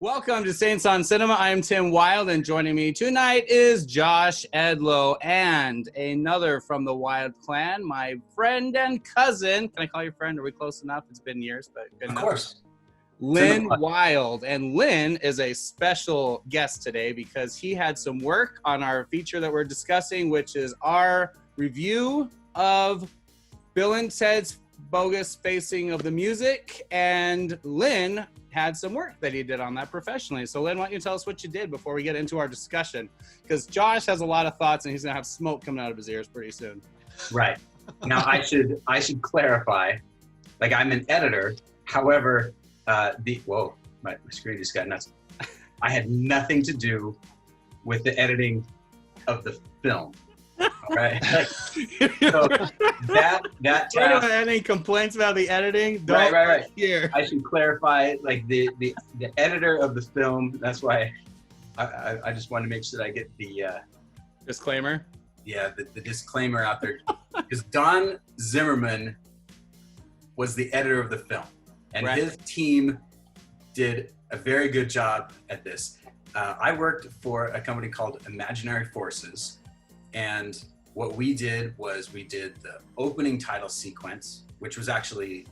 Welcome to Saints on Cinema. I am Tim Wilde, and joining me tonight is Josh Edlow and another from the Wilde clan, my friend and cousin. Can I call you friend? Are we close enough? It's been years, but good enough. Of course. LIN WILDE. And LIN is a special guest today because he had some work on our feature that we're discussing, which is our review of Bill and Ted's Bogus Facing of the Music. And LIN had some work that he did on that professionally. So LIN, why don't you tell us what you did before we get into our discussion? Because Josh has a lot of thoughts and he's gonna have smoke coming out of his ears pretty soon. Right. Now I should clarify, like I'm an editor. However, my screen just got nuts. I had nothing to do with the editing of the film. All right. So that task, any complaints about the editing? right. Here. I should clarify, like the editor of the film. That's why I just wanted to make sure that I get the disclaimer. Yeah, the disclaimer out there, because Don Zimmerman was the editor of the film, and Right. his team did a very good job at this. I worked for a company called Imaginary Forces, and what we did was we did the opening title sequence, which was actually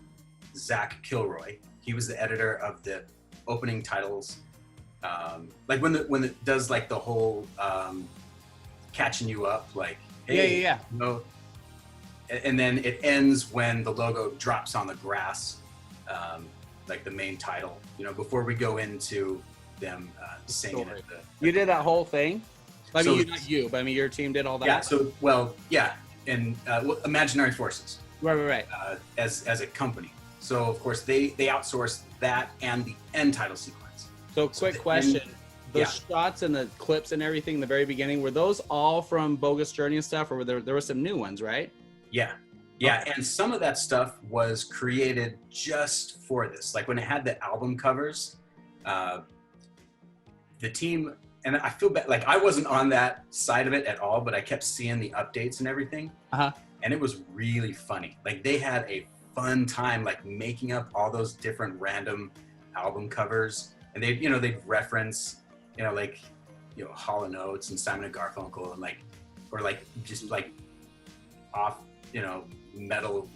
Zach Kilroy. He was the editor of the opening titles, like when it does like the whole catching you up, like hey, Yeah. you know, and then it ends when the logo drops on the grass, like the main title. You know, before we go into them singing it. You did that whole thing? I So- mean, not you, but I mean, your team did all that. Yeah. So and Imaginary Forces. Right. As a company. So of course they outsourced that and the end title sequence. So quick question. Those yeah. shots and the clips and everything in the very beginning, were those all from Bogus Journey and stuff, or there were some new ones, right? Yeah. And some of that stuff was created just for this. Like when it had the album covers, the team, and I feel bad, like I wasn't on that side of it at all, but I kept seeing the updates and everything. And it was really funny. Like they had a fun time, like making up all those different random album covers. And they'd reference, Hall & Oates and Simon and Garfunkel and just off, metal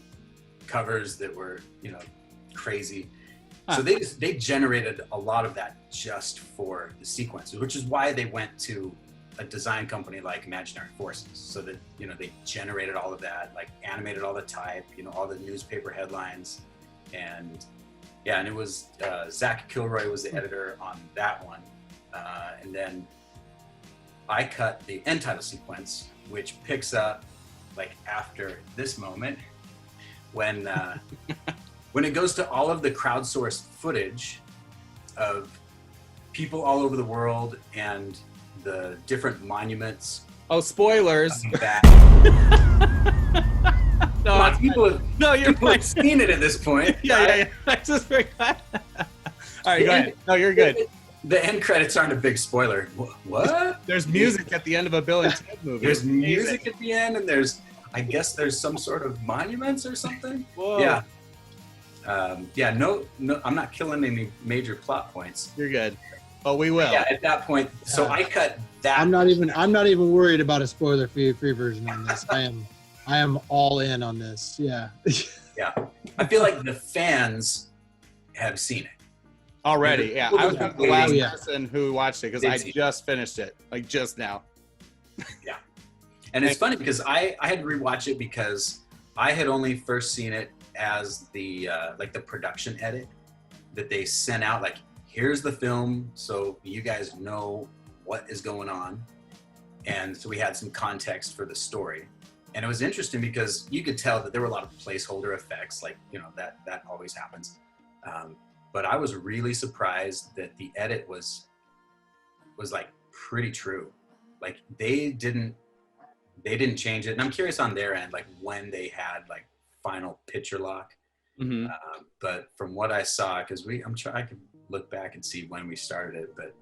covers that were, crazy. So they generated a lot of that just for the sequences, which is why they went to a design company like Imaginary Forces, so that they generated all of that, like animated all the type, all the newspaper headlines, and it was Zach Kilroy was the editor on that one, and then I cut the end title sequence, which picks up like after this moment when it goes to all of the crowdsourced footage of people all over the world and the different monuments. Oh, spoilers. No, people you're have seen it at this point. Yeah. I just forgot. All right, go ahead. No, you're good. The end credits aren't a big spoiler. What? There's music at the end of a Bill and Ted movie. There's music at the end, and I guess there's some sort of monuments or something. Whoa. Yeah. No, I'm not killing any major plot points. You're good. Oh, we will. Yeah, at that point. So I cut that. I'm not even worried about a spoiler-free version on this. I am all in on this. Yeah. Yeah. I feel like the fans have seen it. Already, yeah. I was the last person who watched it because I just finished it, like just now. Yeah. And it's funny because I had to rewatch it because I had only first seen it as the the production edit that they sent out, like, here's the film so you guys know what is going on. And so we had some context for the story. And it was interesting because you could tell that there were a lot of placeholder effects, like, that always happens. But I was really surprised that the edit was like pretty true. Like they didn't change it. And I'm curious on their end, like when they had like final picture lock. Mm-hmm. But from what I saw, because I could look back and see when we started it, but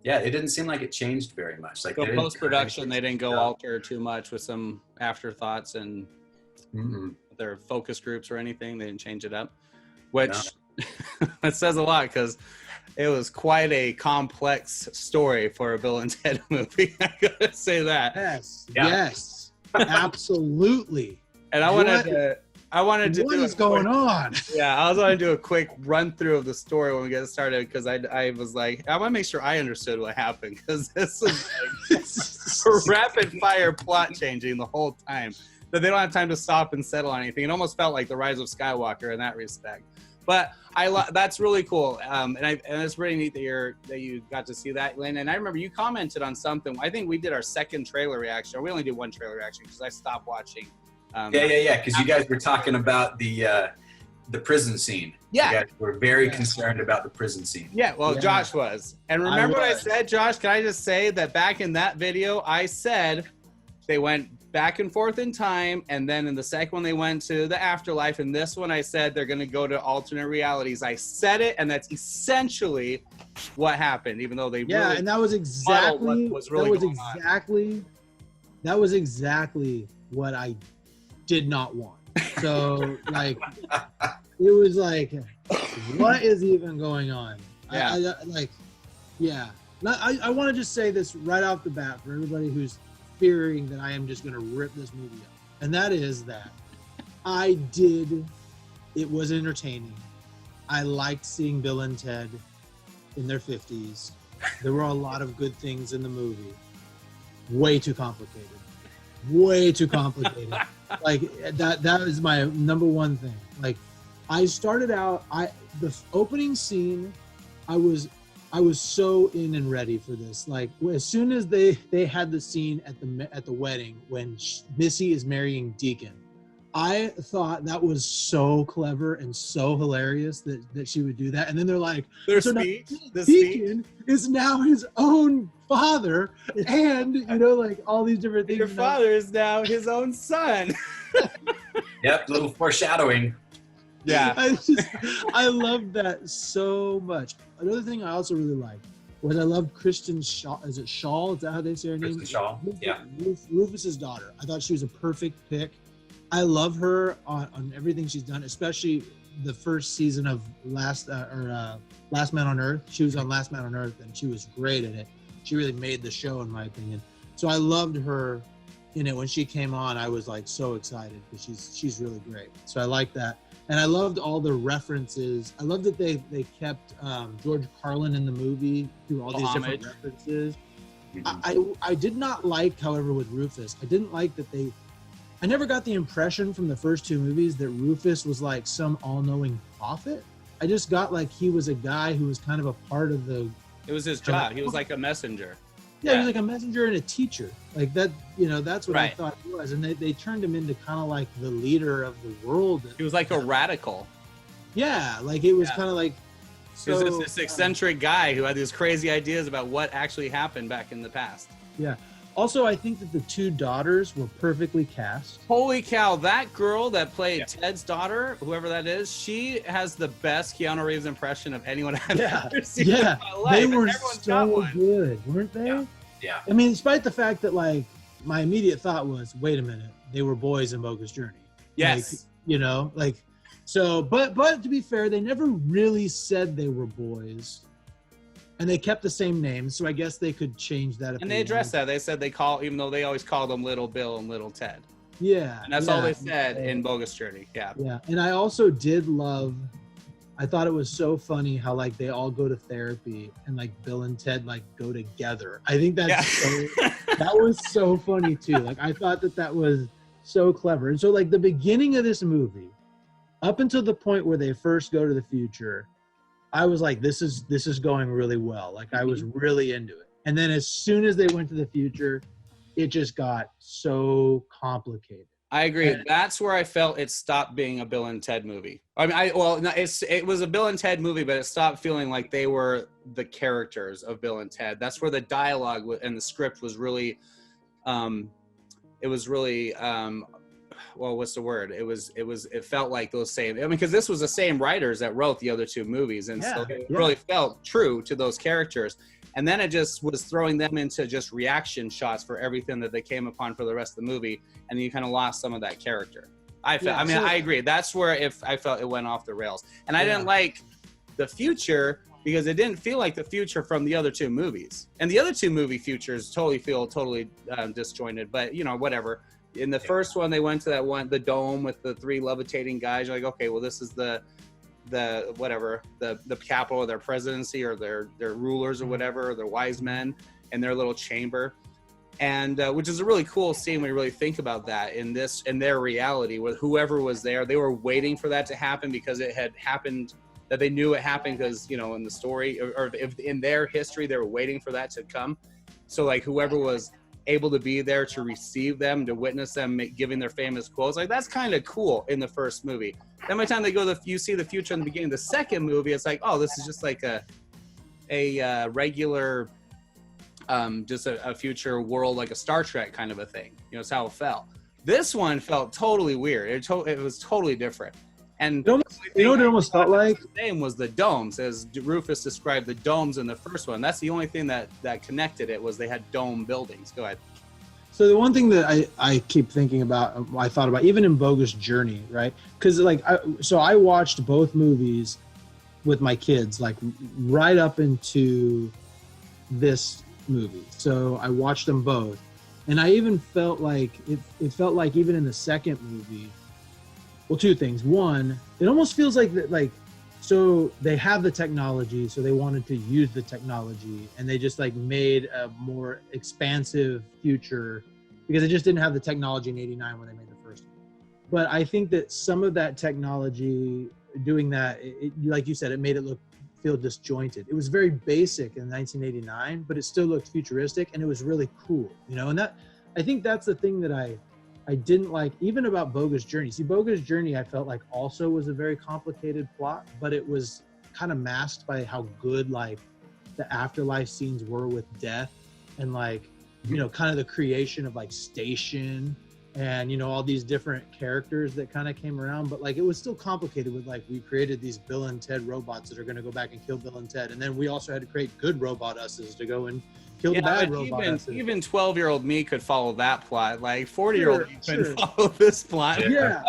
it didn't seem like it changed very much. Like so post-production, they didn't go alter too much with some afterthoughts and their focus groups or anything. They didn't change it up, which that says a lot because it was quite a complex story for a Bill and Ted movie. I gotta say that. Yes, Yeah. yes, absolutely. And I wanted to What do is going on? Yeah, I was going to do a quick run through of the story when we get started because I was like, I want to make sure I understood what happened because this is like rapid fire plot changing the whole time. That they don't have time to stop and settle on anything. It almost felt like the Rise of Skywalker in that respect. But that's really cool, and it's really neat that you got to see that, Lynn. And I remember you commented on something. I think we did our second trailer reaction. Or we only did one trailer reaction because I stopped watching. Yeah. Because you guys were talking about the prison scene. Yeah. You guys were very concerned about the prison scene. Yeah, well, Yeah. Josh was. And remember what I said, Josh? Can I just say that back in that video, I said they went back and forth in time, and then in the second one, they went to the afterlife. And this one, I said they're going to go to alternate realities. I said it, and that's essentially what happened, even though they really and that was exactly that was exactly what I did not want. So like it was like, what is even going on? Yeah. I want to just say this right off the bat for everybody who's fearing that I am just going to rip this movie up, and that is that it was entertaining. I liked seeing Bill and Ted in their 50s. There were a lot of good things in the movie. Way too complicated. Like that is my number one thing. Like I started out, the opening scene, I was so in and ready for this. Like as soon as they had the scene at the wedding when Missy is marrying Deacon, I thought that was so clever and so hilarious that she would do that. And then they're like, Deacon is now his own father, and like all these different things. Your father is now his own son. Yep, little foreshadowing. Yeah. I loved that so much. Another thing I also really liked was I loved Kristen Shaw. Is it Shaw? Is that how they say her name? Kristen Shaw, yeah. Rufus's daughter. I thought she was a perfect pick. I love her on everything she's done, especially the first season of Last Man on Earth. She was on Last Man on Earth, and she was great at it. She really made the show, in my opinion. So I loved her in it. When she came on, I was like so excited because she's really great. So I like that. And I loved all the references. I loved that they kept George Carlin in the movie through all these different references. Mm-hmm. I did not like, however, with Rufus, I didn't like that I never got the impression from the first two movies that Rufus was like some all-knowing prophet. I just got like he was a guy who was kind of a part of the... It was his job. He was like a messenger. Yeah, he was like a messenger and a teacher. Like that, that's what I thought he was. And they turned him into kind of like the leader of the world. He was like a radical. Yeah, like it was kind of like... So, he was this eccentric guy who had these crazy ideas about what actually happened back in the past. Yeah. Also, I think that the two daughters were perfectly cast. Holy cow, that girl that played Ted's daughter, whoever that is, she has the best Keanu Reeves impression of anyone I've ever seen in my life. They were so good, weren't they? Yeah. I mean, despite the fact that, like, my immediate thought was, wait a minute, they were boys in Bogus Journey. Yes. Like, so, but to be fair, they never really said they were boys. And they kept the same names, so I guess they could change that. And they addressed that. They said even though they always called them Little Bill and Little Ted. Yeah. And that's all they said in Bogus Journey. Yeah. Yeah. And I also did love, I thought it was so funny how like they all go to therapy and like Bill and Ted like go together. I think that's that was so funny too. Like I thought that was so clever. And so like the beginning of this movie, up until the point where they first go to the future, I was like, this is going really well. Like I was really into it. And then as soon as they went to the future, it just got so complicated. I agree. That's where I felt it stopped being a Bill and Ted movie. I mean, it was a Bill and Ted movie, but it stopped feeling like they were the characters of Bill and Ted. That's where the dialogue and the script was really, well, what's the word? It felt like those same, I mean, because this was the same writers that wrote the other two movies. And so it really felt true to those characters. And then it just was throwing them into just reaction shots for everything that they came upon for the rest of the movie. And then you kind of lost some of that character. I agree. That's where I felt it went off the rails. And I didn't like the future because it didn't feel like the future from the other two movies. And the other two movie futures totally disjointed, but you know, whatever. In the first one, they went to the dome with the 3 levitating guys. You're like, okay, well, this is the capital of their presidency or their rulers or whatever, or their wise men and their little chamber. And which is a really cool scene when you really think about that in their reality, with whoever was there, they were waiting for that to happen because it had happened, that they knew it happened because, you know, in the story or if in their history, they were waiting for that to come. So like whoever was able to be there to receive them, to witness them giving their famous quotes, like that's kind of cool in the first movie. Then by the time you see the future in the beginning of the second movie, it's like, oh, this is just like a regular, just a future world, like a Star Trek kind of a thing. You know, it's how it felt. This one felt totally weird. It was totally different. And you know what it almost felt like? The name was the domes, as Rufus described the domes in the first one. That's the only thing that connected it, was they had dome buildings. Go ahead. So the one thing that I keep thinking about, I thought about even in Bogus Journey, right? Because like, I watched both movies with my kids, like right up into this movie. So I watched them both, and I even felt like it felt like even in the second movie. Well, 2 things. One, it almost feels like that, like, so they have the technology, so they wanted to use the technology, and they just like made a more expansive future because they just didn't have the technology in '89 when they made the first one. But I think that some of that technology, doing that, like you said, it made it feel disjointed. It was very basic in 1989, but it still looked futuristic, and it was really cool, you know. And that, I think that's the thing that I didn't like even about Bogus Journey. See, Bogus Journey, I felt like also was a very complicated plot, but it was kind of masked by how good like the afterlife scenes were with death, and like, you know, kind of the creation of like Station and, you know, all these different characters that kind of came around. But like, it was still complicated with like, we created these Bill and Ted robots that are going to go back and kill Bill and Ted. And then we also had to create good robot-us's to go and kill the bad robot. Even 12-year-old me could follow that plot. Like 40-year-old me couldn't follow this plot. Yeah.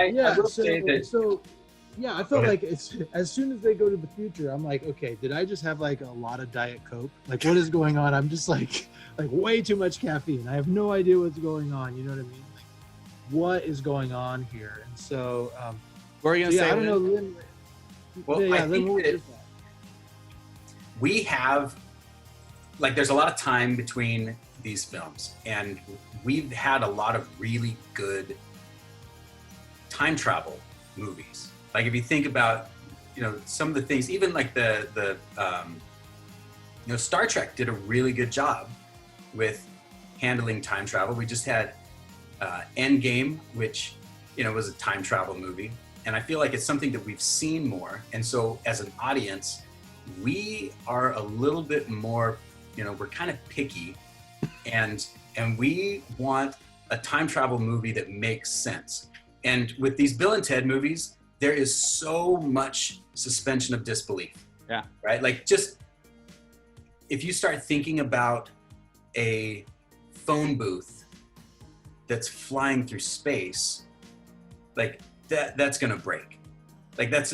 Yeah, I felt like it's, as soon as they go to the future, I'm like, okay, did I just have like a lot of Diet Coke? Like, what is going on? I'm just like way too much caffeine. I have no idea what's going on. You know what I mean? Like, what is going on here? And so, what are you gonna say? I don't know. Lynn, well, I think that we have, like, there's a lot of time between these films, and we've had a lot of really good time travel movies. Like, if you think about, you know, some of the things, even like the you know, Star Trek did a really good job with handling time travel. We just had Endgame, which, you know, was a time travel movie. And I feel like it's something that we've seen more. And so as an audience, we are a little bit more, you know, we're kind of picky, and we want a time travel movie that makes sense. And with these Bill and Ted movies, there is so much suspension of disbelief. Yeah. Right? Like, just if you start thinking about a phone booth that's flying through space, like that's gonna break. Like, that's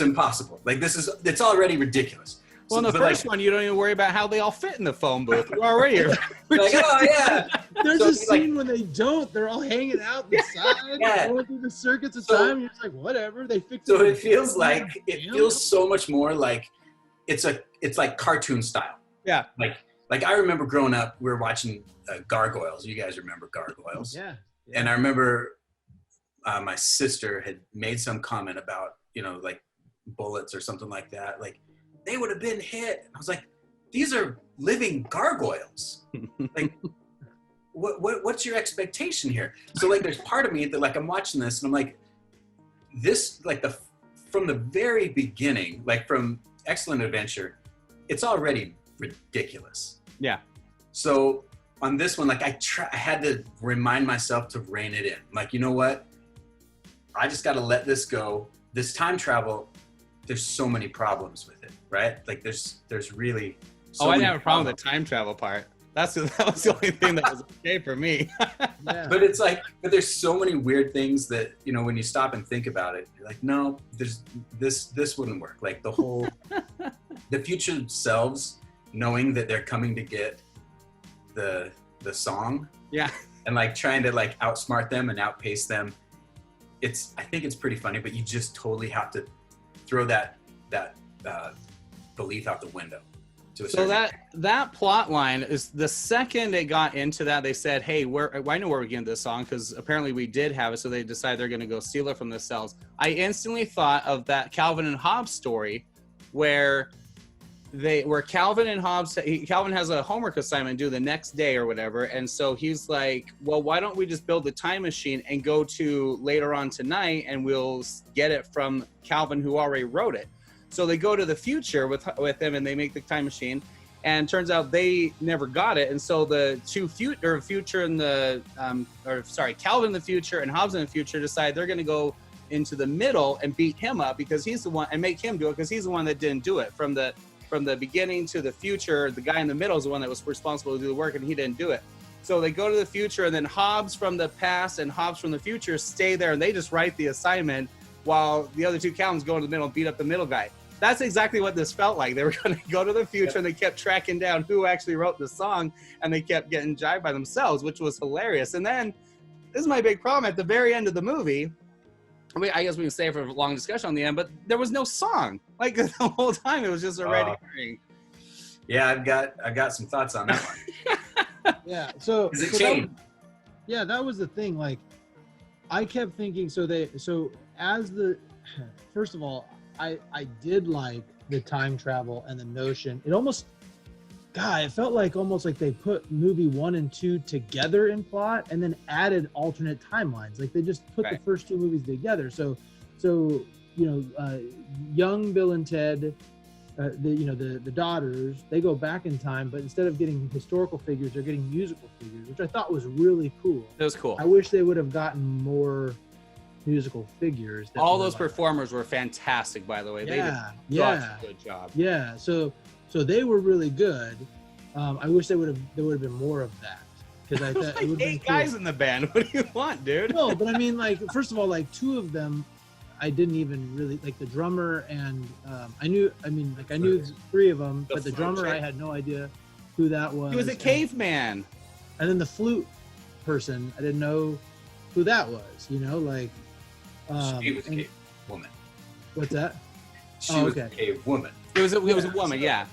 impossible. Like, it's already ridiculous. Well, in the first one, you don't even worry about how they all fit in the phone booth. We're already like, oh yeah. There's a scene when they don't. They're all hanging out the side, going through the circuits of time. You're just like, whatever. They fixed it. So it feels like, it feels so much more like it's like cartoon style. Yeah. Like I remember growing up, we were watching Gargoyles. You guys remember Gargoyles? Yeah. And I remember my sister had made some comment about, you know, like bullets or something like that. Like, they would have been hit. And I was like, these are living gargoyles. Like, what's your expectation here? So like, there's part of me that, like, I'm watching this and I'm like, this, like, from the very beginning, like from Excellent Adventure, it's already ridiculous. Yeah. So on this one, like, I had to remind myself to rein it in. I'm like, you know what? I just got to let this go. This time travel, there's so many problems with it, right? Like, there's really so I didn't have a problem with the time travel part. That was the only thing that was okay for me. Yeah. But it's like, but there's so many weird things that, you know, when you stop and think about it, you're like, no, this wouldn't work. Like, the whole the future selves knowing that they're coming to get the song. Yeah. And like trying to like outsmart them and outpace them. I think it's pretty funny, but you just totally have to throw that belief out the window. So that plot line is the second they got into that, they said, hey, I know where we're getting this song, because apparently we did have it, so they decided they're going to go steal it from the cells. I instantly thought of that Calvin and Hobbes story where Calvin and Hobbes, Calvin has a homework assignment due the next day or whatever, and so he's like, well, why don't we just build a time machine and go to later on tonight and we'll get it from Calvin who already wrote it. So they go to the future with him and they make the time machine, and turns out they never got it. And so the two future and Calvin in the future and Hobbes in the future decide they're going to go into the middle and beat him up because he's the one, and make him do it because he's the one that didn't do it from the beginning to the future. The guy in the middle is the one that was responsible to do the work, and he didn't do it. So they go to the future, and then Hobbes from the past and Hobbes from the future stay there, and they just write the assignment while the other two Calvins go to the middle and beat up the middle guy. That's exactly what this felt like. They were going to go to the future, and they kept tracking down who actually wrote the song, and they kept getting jibed by themselves, which was hilarious. And then, this is my big problem, at the very end of the movie, I mean, I guess we can stay for a long discussion on the end, but there was no song. Like, the whole time, it was just a red herring. Yeah, I've got some thoughts on that one. Yeah, so... Is it changed? Yeah, that was the thing. Like, I kept thinking, first of all, I did like the time travel and the notion. It almost, it felt like almost like they put movie 1 and 2 together in plot and then added alternate timelines. Like they just put the first two movies together. So young Bill and Ted, the daughters, they go back in time, but instead of getting historical figures, they're getting musical figures, which I thought was really cool. It was cool. I wish they would have gotten more musical figures. All those performers were fantastic, by the way. They did such a good job. Yeah, so they were really good. I wish there would have been more of that, because I thought it would like 8 guys in the band. What do you want, dude? No, but I mean, like, first of all, like 2 of them, I didn't even really like the drummer, and I knew 3 of them, but the drummer, I had no idea who that was. He was a caveman. And then the flute person, I didn't know who that was. She was a cave woman. What's that? She was a cave woman. It was a woman, yeah.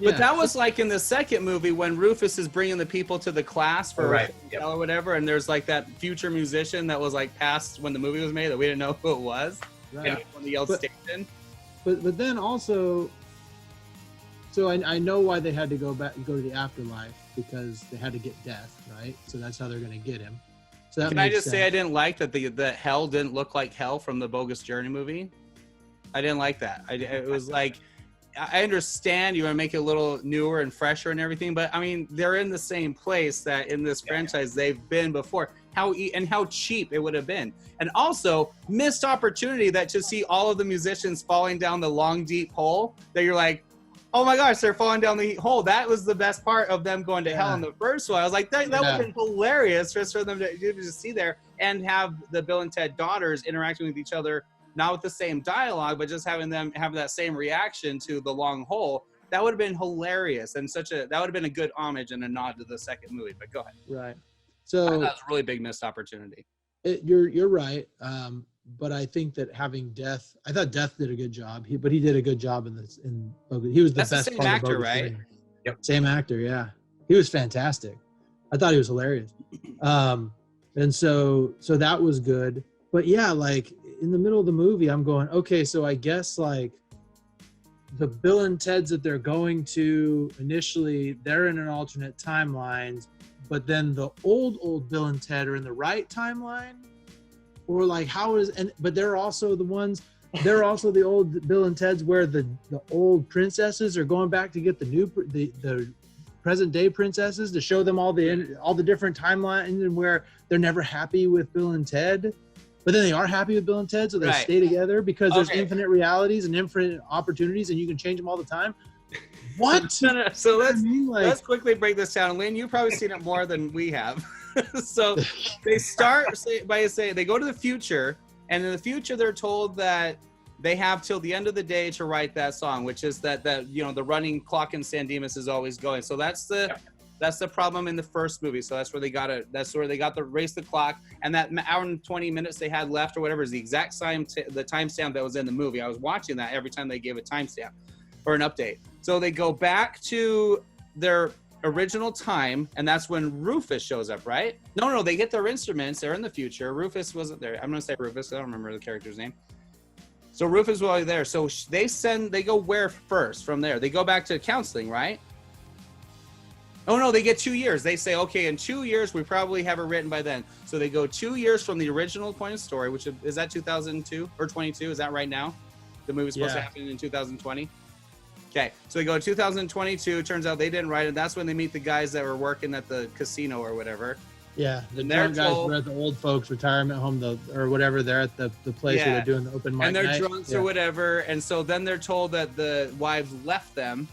But that was like in the second movie when Rufus is bringing the people to the class for or whatever, and there's like that future musician that was like passed when the movie was made that we didn't know who it was. Right. When they yelled station. But then also, so I know why they had to go to the afterlife, because they had to get Death, right? So that's how they're going to get him. So that Can I just say I didn't like that the hell didn't look like hell from the Bogus Journey movie? I didn't like that. It was like, I understand you want to make it a little newer and fresher and everything, but I mean, they're in the same place that in this franchise they've been before. How cheap it would have been. And also, missed opportunity that to see all of the musicians falling down the long, deep hole, that you're like, oh my gosh, they're falling down the hole. That was the best part of them going to hell in the first one. I was like, that would have been hilarious just for them to see there, and have the Bill and Ted daughters interacting with each other, not with the same dialogue, but just having them have that same reaction to the long hole. That would have been hilarious, and that would have been a good homage and a nod to the second movie. But go ahead. Right. So I thought it was a really big missed opportunity. You're right. But I think that having Death, I thought Death did a good job. He did a good job in Bogus. He was the best the same part actor, of Bogus right? Journey. Yep. Same actor, yeah. He was fantastic. I thought he was hilarious. And so that was good. But yeah, like in the middle of the movie, I'm going, okay, so I guess like the Bill and Ted's that they're going to initially, they're in an alternate timelines, but then the old Bill and Ted are in the right timeline, or like but they're also the old Bill and Ted's where the old princesses are going back to get the present day princesses to show them all the different timelines, and where they're never happy with Bill and Ted, but then they are happy with Bill and Ted, so they stay together because there's infinite realities and infinite opportunities, and you can change them all the time. What? So let's quickly break this down. Lynn, you've probably seen it more than we have. So they start by saying they go to the future, and in the future they're told that they have till the end of the day to write that song, which is that the running clock in San Dimas is always going. So that's the problem in the first movie. So that's where they got the race the clock, and that hour and 20 minutes they had left or whatever is the exact the timestamp that was in the movie. I was watching that every time they gave a timestamp or an update. So they go back to their original time, and that's when Rufus shows up, right? No, they get their instruments. They're in the future. Rufus wasn't there. I'm gonna say Rufus. I don't remember the character's name. So Rufus was already there. So they go where first from there? They go back to counseling, right? Oh no, they get 2 years. They say, okay, in 2 years, we probably have it written by then. So they go 2 years from the original point of story, which is that 2002 or 22? Is that right now? The movie's supposed to happen in 2020. Okay, so they go to 2022. Turns out they didn't write it. That's when they meet the guys that were working at the casino or whatever. Yeah, the drunk guys were at the old folks retirement home, or whatever. They're at the place where they're doing the open mic and they're night. drunks or whatever. And so then they're told that the wives left them.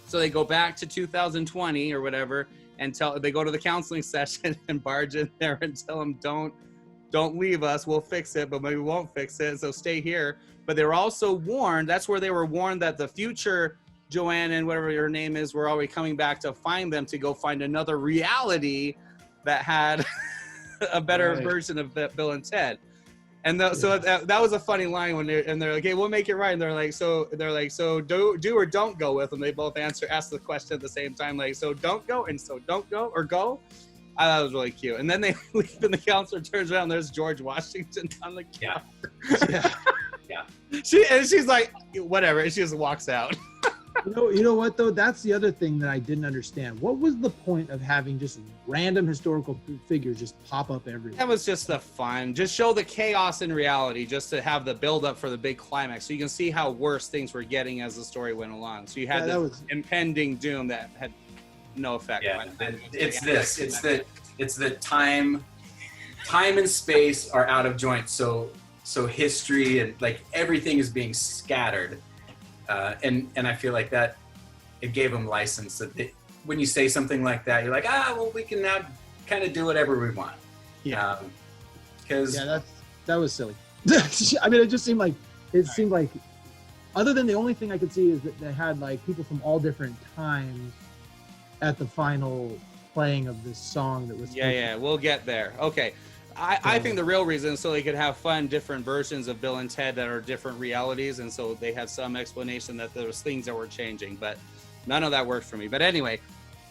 So they go back to 2020 or whatever, and they go to the counseling session and barge in there and tell them, don't leave us. We'll fix it, but maybe we won't fix it. So stay here. But they were also warned. That's where they were warned that the future Joanne and whatever her name is were already coming back to find them, to go find another reality that had a better version of Bill and Ted. And so that was a funny line when they're like, hey, we'll make it right. And they're like, so do or don't go with them. They both ask the question at the same time, like, so don't go, and so don't go, or go. I thought it was really cute. And then they leave, and the counselor turns around, and there's George Washington on the couch. Yeah. She's like, whatever, and she just walks out. You know what though? That's the other thing that I didn't understand. What was the point of having just random historical figures just pop up everywhere? That was just the fun. Just show the chaos in reality, just to have the build up for the big climax, so you can see how worse things were getting as the story went along. So you had this impending doom that had no effect. Yeah, it's the time and space are out of joint. So history and like everything is being scattered. And I feel like that it gave them license that when you say something like that, you're like, well, we can now kind of do whatever we want. Yeah. That was silly. I mean, it just seemed like other than the only thing I could see is that they had like people from all different times at the final playing of this song that was. Yeah, we'll get there. Okay. I think the real reason is so they could have fun different versions of Bill and Ted that are different realities, and so they had some explanation that there was things that were changing, but none of that worked for me. But anyway,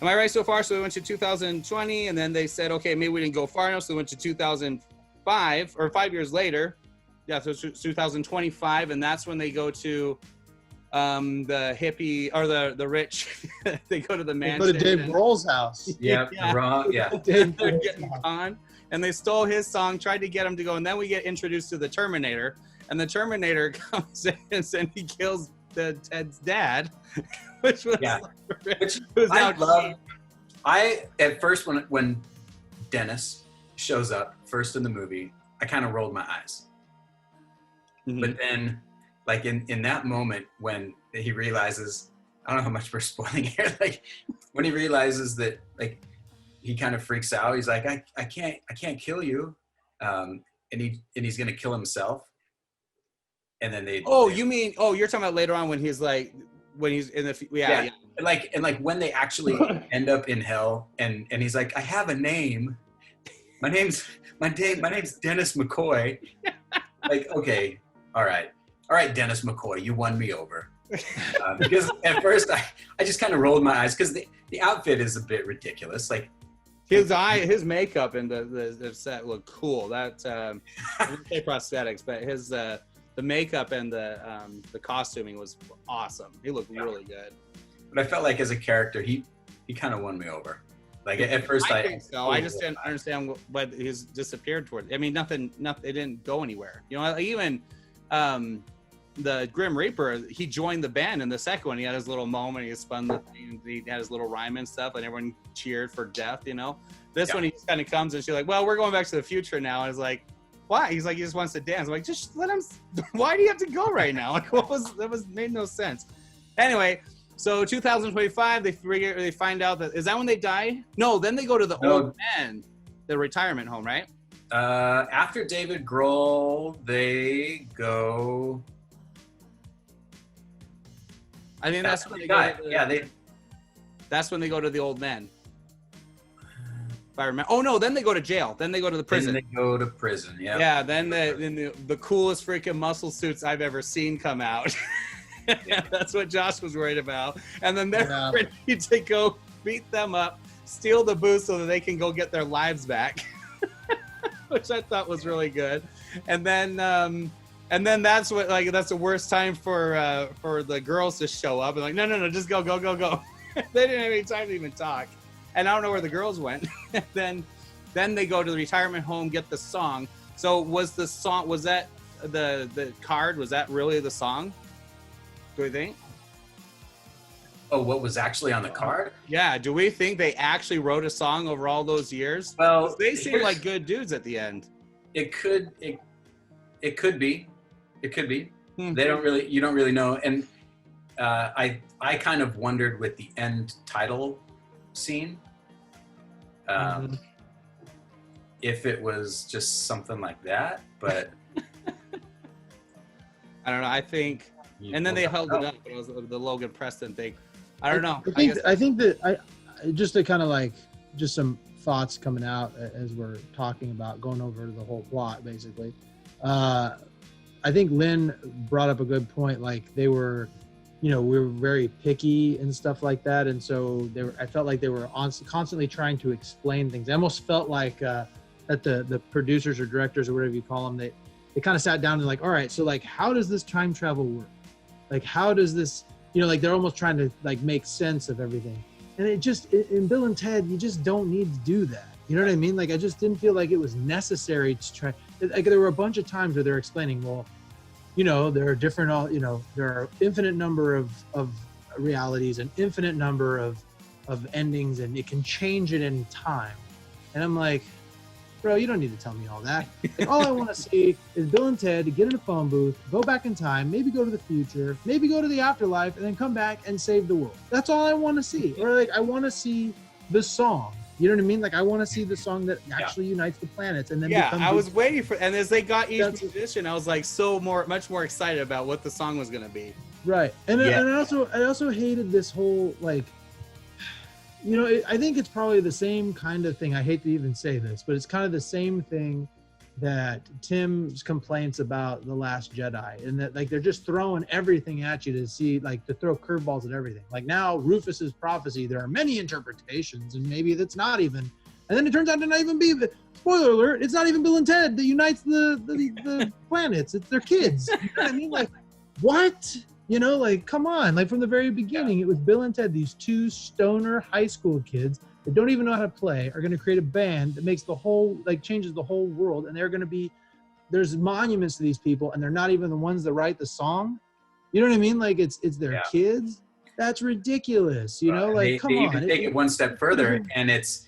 am I right so far? So we went to 2020, and then they said, okay, maybe we didn't go far enough, so we went to 2005, or 5 years later. Yeah, so it's 2025, and that's when they go to the hippie, or the rich. They go to the mansion. They go to Dave Grohl's house. Yeah. They're getting on. And they stole his song, tried to get him to go, and then we get introduced to the Terminator, and the Terminator comes in and he kills Ted's dad, which was I at first when Dennis shows up first in the movie, I kind of rolled my eyes, but then like in that moment when he realizes, I don't know how much we're spoiling here, like when he realizes that like. He kind of freaks out. He's like, I can't kill you, and he's gonna kill himself. And then you're talking about later on when he's in the like when they actually end up in hell, and he's like, I have a name. My name's Dennis McCoy. Like, okay, all right, Dennis McCoy, you won me over. Because at first I just kind of rolled my eyes because the outfit is a bit ridiculous, like. His makeup and the set look cool. That I wouldn't say prosthetics, but his the makeup and the costuming was awesome. He looked really good. But I felt like as a character, he kind of won me over. Like at first, I think so. I just didn't understand what he's disappeared toward. I mean, nothing. It didn't go anywhere. You know, even the Grim Reaper, he joined the band in the second one. He had his little moment. He spun the thing. He had his little rhyme and stuff, and everyone cheered for death. You know, this one he just kind of comes and she's like, "Well, we're going back to the future now." And it's like, "Why?" He's like, "He just wants to dance." I'm like, "Just let him." Why do you have to go right now? Like, that made no sense. Anyway, so 2025, they find out that is that when they die? No, then they go to the old man, the retirement home, right? After David Grohl, they go. I think that's when they go to the, that's when they go to the old men. If I remember. Oh no, then they go to jail. Then they go to the prison. Then they go to prison. Yeah. Yeah. Then the coolest freaking muscle suits I've ever seen come out. Yeah. That's what Josh was worried about. And then they're ready to go beat them up, steal the booth so that they can go get their lives back, which I thought was really good. And then that's what, like, that's the worst time for the girls to show up and like, no, just go. They didn't have any time to even talk. And I don't know where the girls went. then they go to the retirement home, get the song. So was that the card? Was that really the song? Do we think? Oh, what was actually on the card? Yeah. Do we think they actually wrote a song over all those years? Well, they seem like good dudes at the end. It could be. You don't really know. And I kind of wondered with the end title scene, if it was just something like that, but I don't know. I think, and then they held it up. It was the Logan Preston thing. I don't know. I think that just to kind of like just some thoughts coming out as we're talking about going over the whole plot, basically. I think Lynn brought up a good point. Like they were, we were very picky and stuff like that, and so I felt like they were constantly trying to explain things. I almost felt like that the producers or directors or whatever you call them, they kind of sat down and like, all right, so like, how does this time travel work? Like, how does this, like they're almost trying to like make sense of everything. And it just, in Bill and Ted, you just don't need to do that. You know what I mean? Like, I just didn't feel like it was necessary to try. Like, there were a bunch of times where they're explaining, well, there are different, there are infinite number of realities, an infinite number of endings, and it can change at any time. And I'm like, bro, you don't need to tell me all that. Like, all I want to see is Bill and Ted to get in a phone booth, go back in time, maybe go to the future, maybe go to the afterlife, and then come back and save the world. That's all I want to see. Or like, I want to see the song. You know what I mean? Like, I want to see the song that actually unites the planets, and then I was waiting for. And as they got each musician, I was like much more excited about what the song was gonna be. Right, and I also hated this whole like, I think it's probably the same kind of thing. I hate to even say this, but it's kind of the same thing that Tim's complaints about The Last Jedi, and that like they're just throwing everything at you to see, like, to throw curveballs at everything. Like, now Rufus's prophecy, there are many interpretations, and maybe that's not even, and then it turns out to not even be the, spoiler alert, it's not even Bill and Ted that unites the planets. It's their kids. You know what I mean? Like, what? Like, come on. Like, from the very beginning, it was Bill and Ted, these two stoner high school kids that don't even know how to play, are going to create a band that makes changes the whole world. And they're going to be, there's monuments to these people, and they're not even the ones that write the song. You know what I mean? Like, it's their kids. That's ridiculous. Come on. They even take it one step further, and it's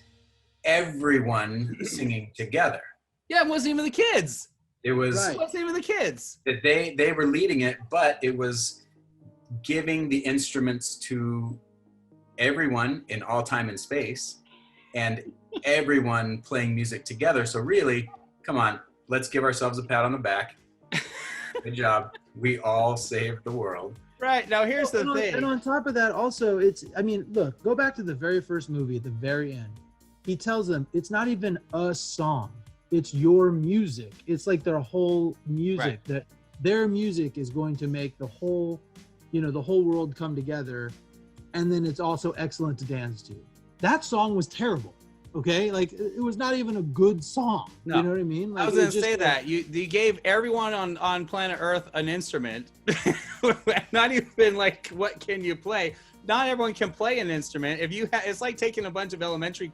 everyone singing together. Yeah, it wasn't even the kids. It wasn't even the kids. That they were leading it, but it was giving the instruments to everyone in all time and space, and everyone playing music together. So really, come on, let's give ourselves a pat on the back. Good job. We all saved the world. Right. Now here's the thing. And on top of that, also, look, go back to the very first movie at the very end. He tells them it's not even a song. It's your music. It's like their whole music, that their music is going to make the whole world come together. And then it's also excellent to dance to. That song was terrible. Okay, like, it was not even a good song. No. You know what I mean? Like, I was gonna say that you gave everyone on planet Earth an instrument. Not even like, what can you play? Not everyone can play an instrument. If it's like taking a bunch of elementary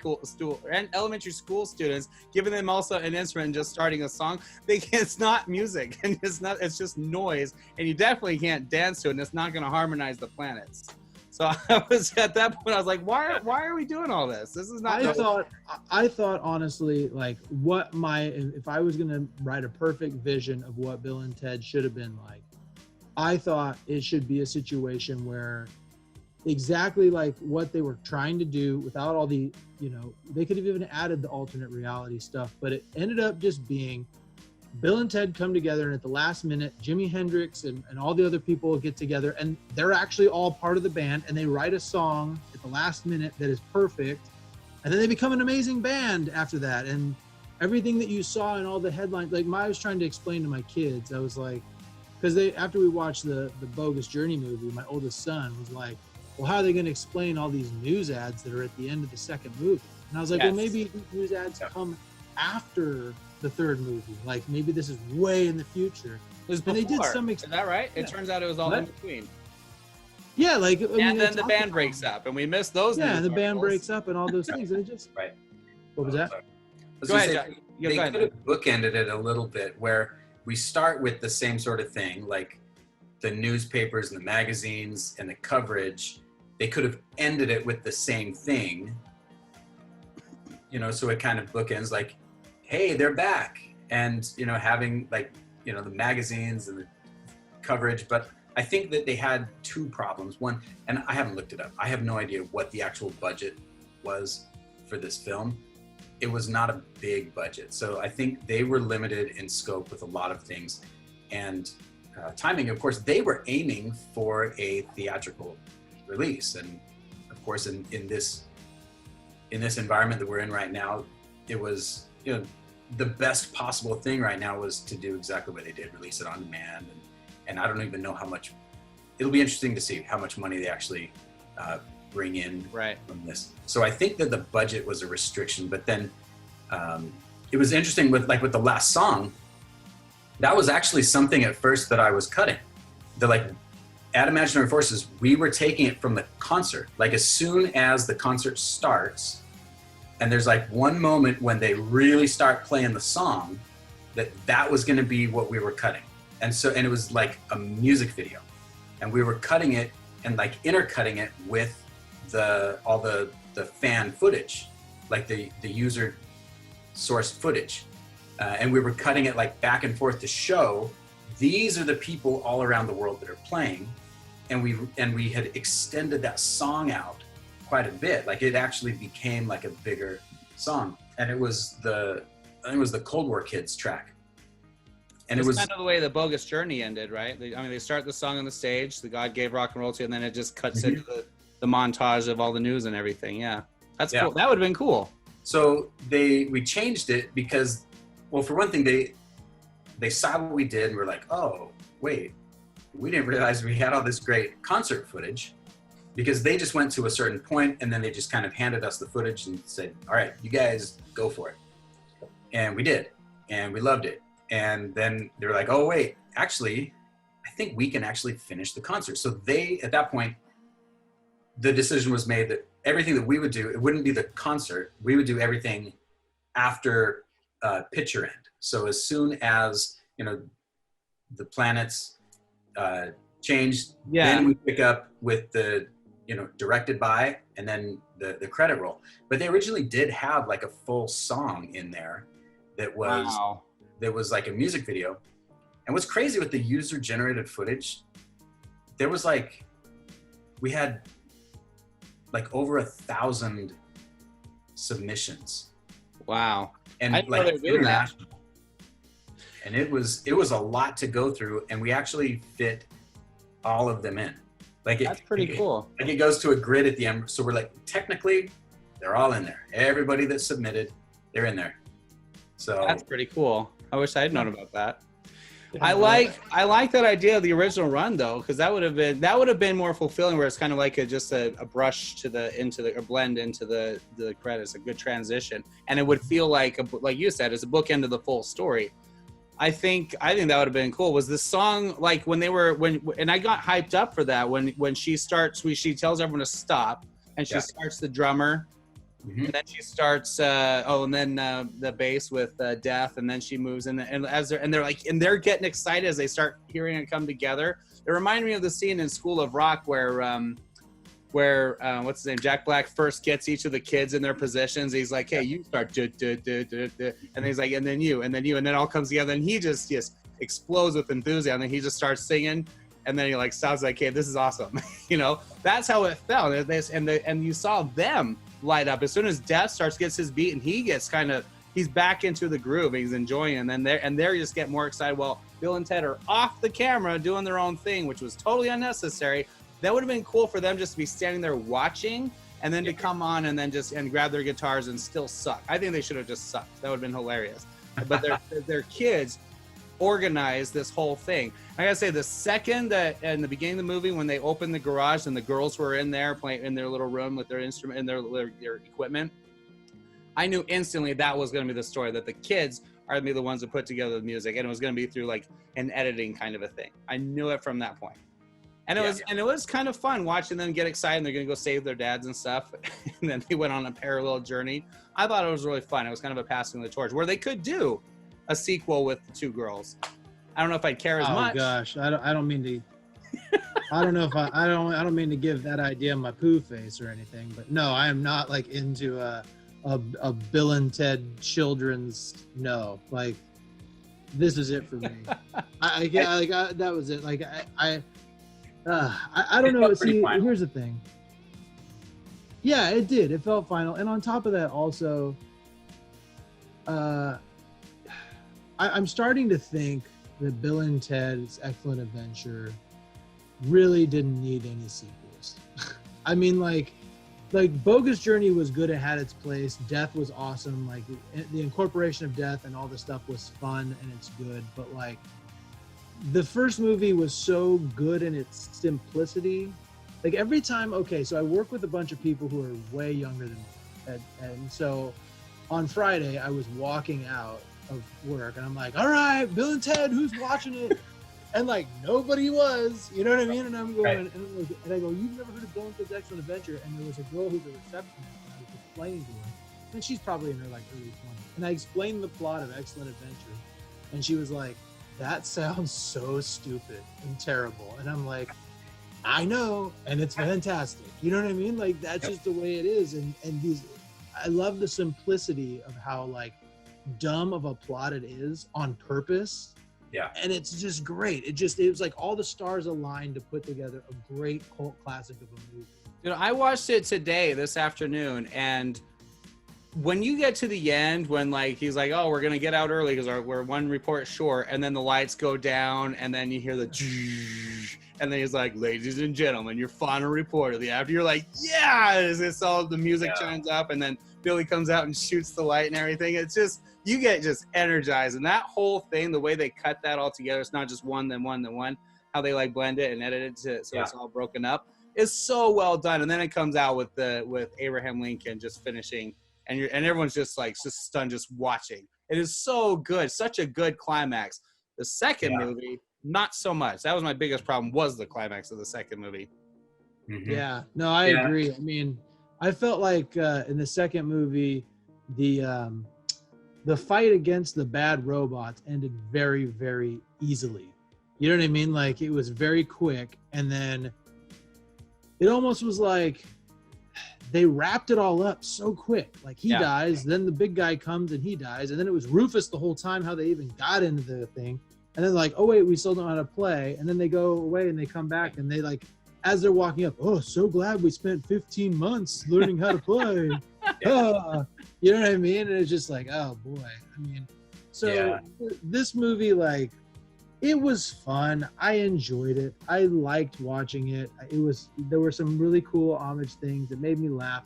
school students, giving them also an instrument and just starting a song. It's not music, and it's just noise, and you definitely can't dance to it, and it's not going to harmonize the planets. So I was at that point, I was like, why are we doing all this? This is not. I thought honestly, like, if I was gonna write a perfect vision of what Bill and Ted should have been like, I thought it should be a situation where exactly like what they were trying to do without all the, they could have even added the alternate reality stuff, but it ended up just being Bill and Ted come together, and at the last minute, Jimi Hendrix and all the other people get together, and they're actually all part of the band, and they write a song at the last minute that is perfect, and then they become an amazing band after that. And everything that you saw in all the headlines, like I was trying to explain to my kids, I was like, because after we watched the Bogus Journey movie, my oldest son was like, well, how are they going to explain all these news ads that are at the end of the second movie? And I was like, well, maybe these news ads come after the third movie. Like maybe this is way in the future. It was before. They did some is that right? Yeah. It turns out it was all in between. Yeah, like and then the band breaks up, and we missed those. Yeah, the band breaks up, and all those things. And it just right. What was that? Go ahead. They could have bookended it a little bit, where we start with the same sort of thing, like the newspapers and the magazines and the coverage. They could have ended it with the same thing, you know. So it kind of bookends, like, hey, they're back, and you know, having like, you know, the magazines and the coverage. But I think that they had two problems. One, and I haven't looked it up, I have no idea what the actual budget was for this film. It was not a big budget, so I think they were limited in scope with a lot of things, and timing. Of course, they were aiming for a theatrical release, and of course, in this environment that we're in right now, it was, you know, the best possible thing right now was to do exactly what they did, release it on demand. And I don't even know how much, it'll be interesting to see how much money they actually bring in from this. So I think that the budget was a restriction, but then it was interesting with the last song. That was actually something at first that I was cutting. At Imaginary Forces, we were taking it from the concert. Like as soon as the concert starts, and there's like one moment when they really start playing the song, that was going to be what we were cutting. And it was like a music video, and we were cutting it and like intercutting it with all the fan footage, like the user source footage, and we were cutting it like back and forth to show these are the people all around the world that are playing, and we had extended that song out quite a bit. Like it actually became like a bigger song, and it was I think it was the Cold War Kids track. And it was kind of the way the Bogus Journey ended, right? They start the song on the stage, the God Gave Rock and Roll to you, and then it just cuts into the montage of all the news and everything. Yeah, that's cool. That would have been cool. So we changed it because, well, for one thing, they saw what we did and were like, oh, wait, we didn't realize we had all this great concert footage, because they just went to a certain point and then they just kind of handed us the footage and said, all right, you guys go for it. And we did, and we loved it. And then they were like, oh, wait, actually, I think we can actually finish the concert. So at that point, the decision was made that everything that we would do, it wouldn't be the concert. We would do everything after picture end. So as soon as, you know, the planets changed, then we pick up with the, you know, directed by, and then the credit roll. But they originally did have like a full song in there that was... Wow. There was like a music video. And what's crazy with the user generated footage, there was like, we had like over 1,000 submissions. Wow. And like international. And it was a lot to go through, and we actually fit all of them in. Like that's pretty cool. Like it goes to a grid at the end. So we're like, technically, they're all in there. Everybody that submitted, they're in there. So that's pretty cool. I wish I had known about that. I like that idea of the original run though, because that would have been more fulfilling, where it's kind of like just a brush a blend into the credits, a good transition, and it would feel like you said, as a bookend of the full story. I think that would have been cool. Was the song like and I got hyped up for that when she tells everyone to stop, and she starts the drummer. Mm-hmm. And then she starts, the bass with Death, and then she moves in, and they're getting excited as they start hearing it come together. It reminded me of the scene in School of Rock where what's his name, Jack Black first gets each of the kids in their positions. He's like, hey, you start, and he's like, and then you, and then it all comes together, and he just explodes with enthusiasm, and he just starts singing. And then he like sounds like, hey, this is awesome. You know, that's how it felt. And you saw them light up as soon as Death gets his beat, and he gets kind of he's back into the groove. He's enjoying it. And they're just getting more excited. Well, Bill and Ted are off the camera doing their own thing, which was totally unnecessary. That would have been cool for them just to be standing there watching and then to come on and then and grab their guitars and still suck. I think they should have just sucked. That would have been hilarious. But their kids organized this whole thing. I gotta say, the second that in the beginning of the movie, when they opened the garage and the girls were in there playing in their little room with their instrument and their equipment, I knew instantly that was going to be the story, that the kids are going to be the ones that put together the music, and it was going to be through like an editing kind of a thing. I knew it from that point. And it was kind of fun watching them get excited, and they're going to go save their dads and stuff. And then they went on a parallel journey. I thought it was really fun. It was kind of a passing of the torch where they could do a sequel with the two girls. I don't know if I'd care as much. Oh gosh, I don't mean to. I don't know if I don't mean to give that idea my poo face or anything, but no, I am not like into a Bill and Ted children's. No, like this is it for me. That was it. Like I don't know. See, here's the thing. Yeah, it did. It felt final, and on top of that, also, I'm starting to think that Bill and Ted's Excellent Adventure really didn't need any sequels. I mean, like Bogus Journey was good. It had its place. Death was awesome. Like the incorporation of death and all this stuff was fun and it's good. But like the first movie was so good in its simplicity. Like every time, okay, so I work with a bunch of people who are way younger than me. And so on Friday, I was walking out of work and I'm like, all right, Bill and Ted, who's watching it? And like nobody was, you know what I mean? And I'm going, and I go, you've never heard of Bill and Ted's Excellent Adventure? And there was a girl who's a receptionist, and I was explaining to her, and she's probably in her like early 20s. And I explained the plot of Excellent Adventure, and she was like, that sounds so stupid and terrible. And I'm like, I know, and it's fantastic. You know what I mean? Like that's just the way it is. And these, I love the simplicity of how like dumb of a plot it is on purpose. Yeah. And it's just great. It was like all the stars aligned to put together a great cult classic of a movie. You know, I watched it today, this afternoon, and when you get to the end, when like he's like, oh, we're gonna get out early because we're one report short, and then the lights go down, and then you hear the and then he's like, ladies and gentlemen, your final report of the after. You're like, yeah, it's all the music chimes up, and then Billy comes out and shoots the light and everything. It's just, you get just energized. And that whole thing, the way they cut that all together, it's not just one, then one, then one, how they like blend it and edit it so it's all broken up, is so well done. And then it comes out with Abraham Lincoln just finishing, and everyone's just like just stunned just watching. It is so good, such a good climax. The second movie, not so much. That was my biggest problem, was the climax of the second movie. Mm-hmm. Yeah, no, I agree. I mean, I felt like in the second movie, the fight against the bad robots ended very, very easily. You know what I mean? Like it was very quick, and then it almost was like they wrapped it all up so quick. Like he dies, then the big guy comes and he dies, and then it was Rufus the whole time how they even got into the thing. And then like, oh wait, we still don't know how to play. And then they go away and they come back and they like, as they're walking up, oh, so glad we spent 15 months learning how to play. You know what I mean? And it's just like, oh boy. I mean, so this movie, like, it was fun. I enjoyed it. I liked watching it. There were some really cool homage things that made me laugh.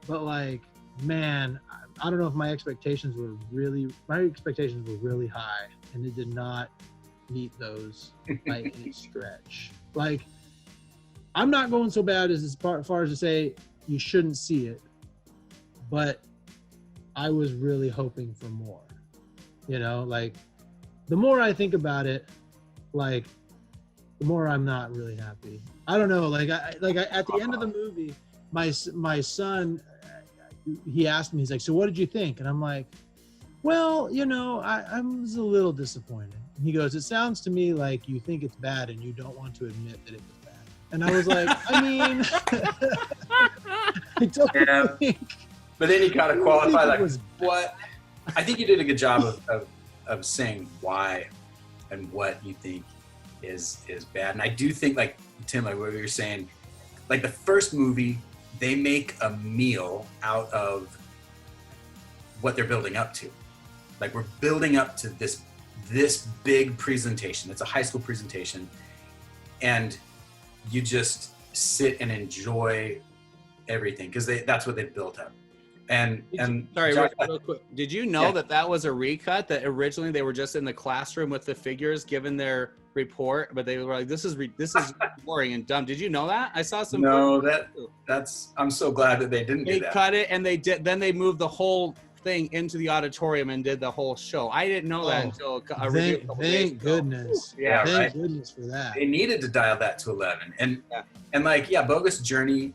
But like, man, I don't know if my expectations were really high, and it did not meet those by any stretch. Like, I'm not going so bad as far as to say you shouldn't see it, but I was really hoping for more. You know, like the more I think about it, like the more I'm not really happy. I don't know. Like I at the end of the movie, my son, he asked me, he's like, so what did you think? And I'm like, well, you know, I was a little disappointed. And he goes, it sounds to me like you think it's bad and you don't want to admit that it was bad. And I was like, I mean, I don't think. But then you kind of qualify, like, what? I think you did a good job of saying why and what you think is bad. And I do think, like, Tim, like what you were saying, like the first movie, they make a meal out of what they're building up to. Like we're building up to this big presentation. It's a high school presentation, and you just sit and enjoy everything because that's what they've built up. Sorry, real quick. Did you know that was a recut? That originally they were just in the classroom with the figures given their report, but they were like, "This is boring and dumb." Did you know that? I saw some. No, that's. I'm so glad that they didn't do that. They cut it and they did. Then they moved the whole thing into the auditorium and did the whole show. I didn't know that until a review. Thank goodness. Yeah, thank goodness for that. They needed to dial that to 11, and like Bogus Journey.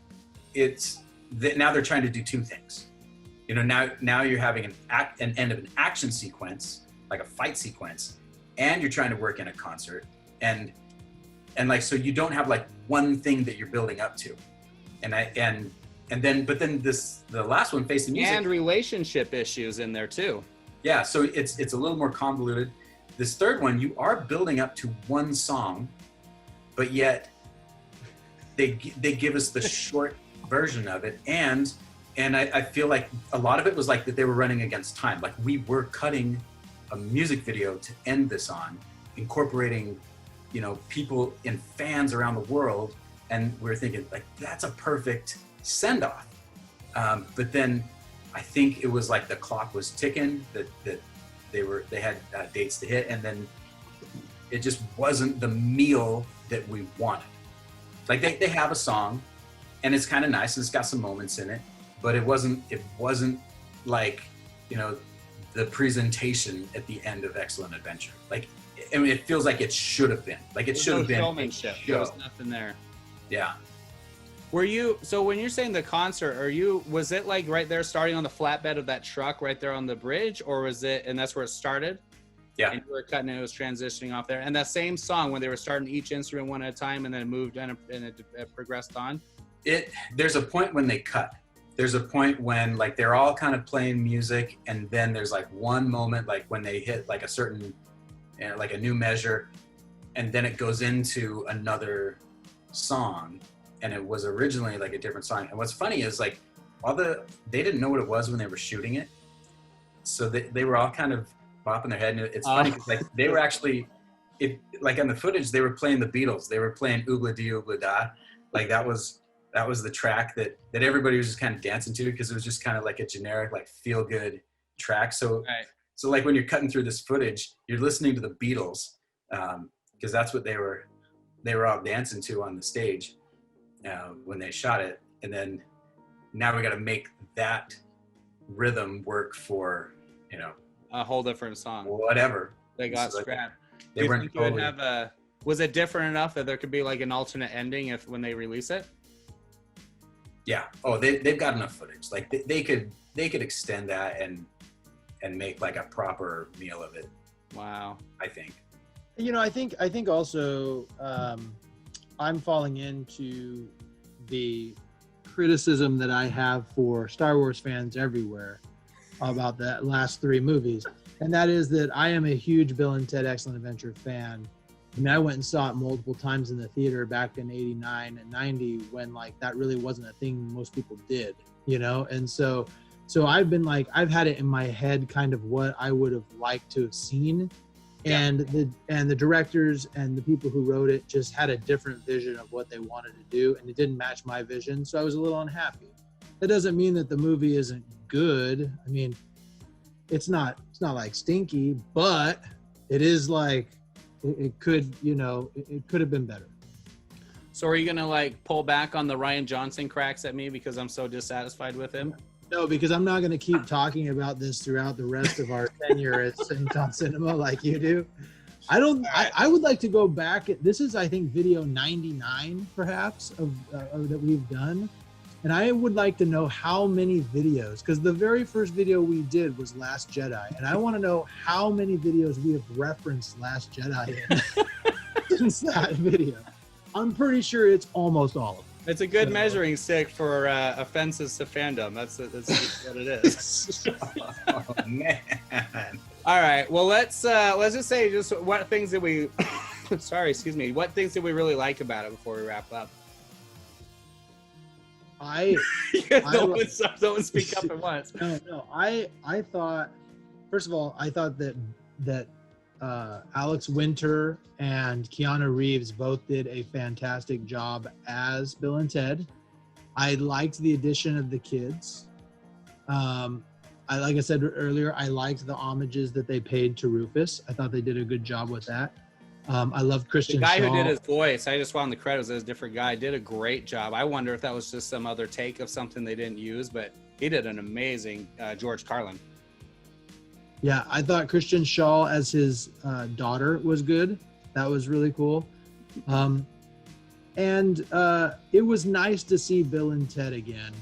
Now they're trying to do two things. You know, now you're having an end of an action sequence, like a fight sequence, and you're trying to work in a concert, and like so you don't have like one thing that you're building up to, but then the last one, Face the Music, and relationship issues in there too. Yeah, so it's a little more convoluted. This third one, you are building up to one song, but yet they give us the short version of it, and I feel like a lot of it was like that they were running against time. Like we were cutting a music video to end this on, incorporating, you know, people and fans around the world, and we're thinking like that's a perfect send off. But then I think it was like the clock was ticking, that they had dates to hit, and then it just wasn't the meal that we wanted. Like they have a song, and it's kind of nice, and it's got some moments in it, but it wasn't like, you know, the presentation at the end of Excellent Adventure. Like, I mean, it feels like it should have been. Like it should have been. Showmanship. There was nothing there. Yeah. So when you're saying the concert, was it like right there starting on the flatbed of that truck right there on the bridge, or was it, and that's where it started? Yeah. And you were cutting it was transitioning off there. And that same song when they were starting each instrument one at a time and then it moved and it progressed on? There's a point when they cut. There's a point when like they're all kind of playing music, and then there's like one moment like when they hit like a certain, like a new measure, and then it goes into another song, and it was originally like a different song. And what's funny is like they didn't know what it was when they were shooting it, so they were all kind of bopping their head. And it's funny because like they were actually, like on the footage they were playing the Beatles. They were playing Oogla Dee Oogla Da. Like that was the track that everybody was just kind of dancing to, because it was just kind of like a generic like feel good track. So so like when you're cutting through this footage, you're listening to the Beatles, because that's what they were all dancing to on the stage when they shot it. And then now we got to make that rhythm work for, you know, a whole different song. Whatever. They got scrapped. They weren't totally... Was it different enough that there could be like an alternate ending when they release it? Yeah. Oh, they've got enough footage. Like they could extend that and make like a proper meal of it. Wow. I think. You know, I think also I'm falling into the criticism that I have for Star Wars fans everywhere about the last three movies, and that is that I am a huge Bill and Ted Excellent Adventure fan. I mean, I went and saw it multiple times in the theater back in 89 and 90 when like that really wasn't a thing most people did, you know? And so I've been like, I've had it in my head kind of what I would have liked to have seen. And the directors and the people who wrote it just had a different vision of what they wanted to do, and it didn't match my vision. So I was a little unhappy. That doesn't mean that the movie isn't good. I mean, it's not like stinky, but it is like, it could, you know, it could have been better. So are you gonna like pull back on the Rian Johnson cracks at me because I'm so dissatisfied with him? No, because I'm not gonna keep talking about this throughout the rest of our tenure at Cinema Cinema like you do. I would like to go back. This is, I think, video 99 perhaps of that we've done. And I would like to know how many videos, because the very first video we did was Last Jedi, and I want to know how many videos we have referenced Last Jedi in since that video. I'm pretty sure it's almost all of them. It's a good measuring stick for offenses to fandom. That's what it is. Oh man! All right. Well, let's just say what things did we? Sorry, excuse me. What things did we really like about it before we wrap up? Don't speak up at once. No. I thought, first of all, I thought that Alex Winter and Keanu Reeves both did a fantastic job as Bill and Ted. I liked the addition of the kids. Like I said earlier, I liked the homages that they paid to Rufus. I thought they did a good job with that. I loved Christian Shaw. The guy who did his voice, I just found the credits as a different guy, did a great job. I wonder if that was just some other take of something they didn't use, but he did an amazing George Carlin. Yeah, I thought Christian Shaw as his daughter was good. That was really cool. And it was nice to see Bill and Ted again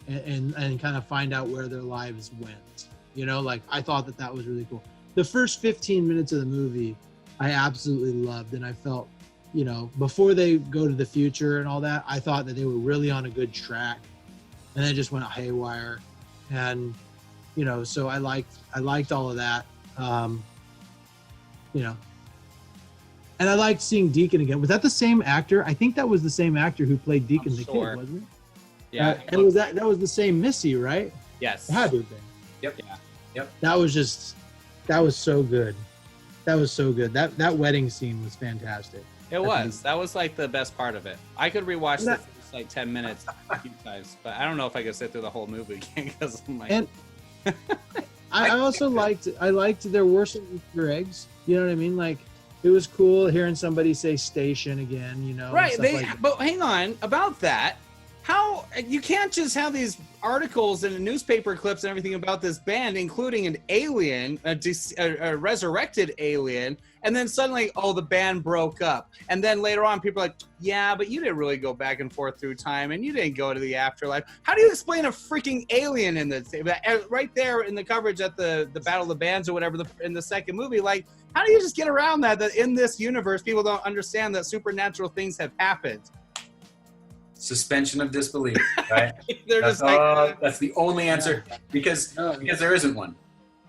and kind of find out where their lives went. You know, like I thought that was really cool. The first 15 minutes of the movie, I absolutely loved. And I felt, you know, before they go to the future and all that, I thought that they were really on a good track. And then it just went haywire. And, you know, so I liked all of that. You know, and I liked seeing Deacon again. Was that the same actor? I think that was the same actor who played Deacon the kid, wasn't it? Yeah. And was that was the same Missy, right? Yes. It had to have been. Yep. Yeah. Yep. That was so good. That was so good. That wedding scene was fantastic. It was. That was like the best part of it. I could rewatch the first like 10 minutes a few times, but I don't know if I could sit through the whole movie again because I'm like. And I also liked there were some Easter eggs. You know what I mean? Like it was cool hearing somebody say station again. You know, right? Like but hang on about that. How you can't just have these articles and newspaper clips and everything about this band, including an alien, a resurrected alien, and then suddenly, oh, the band broke up. And then later on, people are like, yeah, but you didn't really go back and forth through time, and you didn't go to the afterlife. How do you explain a freaking alien in the right there in the coverage at the Battle of the Bands or whatever in the second movie? Like, how do you just get around that in this universe, people don't understand that supernatural things have happened? Suspension of disbelief, right? That's that's the only answer because there isn't one.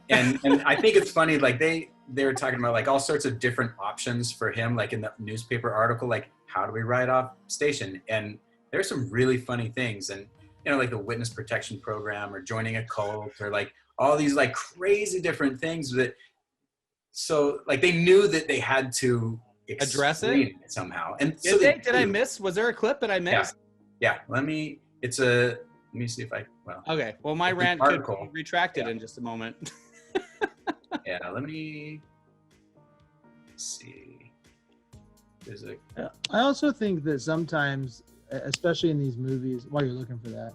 And I think it's funny, like they were talking about like all sorts of different options for him, like in the newspaper article, like how do we write off station? And there's some really funny things, and you know, like the witness protection program or joining a cult or like all these like crazy different things that. So like they knew that they had to address it somehow. And did I miss? Was there a clip that I missed? Yeah. Let me see if okay. Well, my rant could be retracted in just a moment. Yeah. Let me see. I also think that sometimes, especially in these movies, while you're looking for that,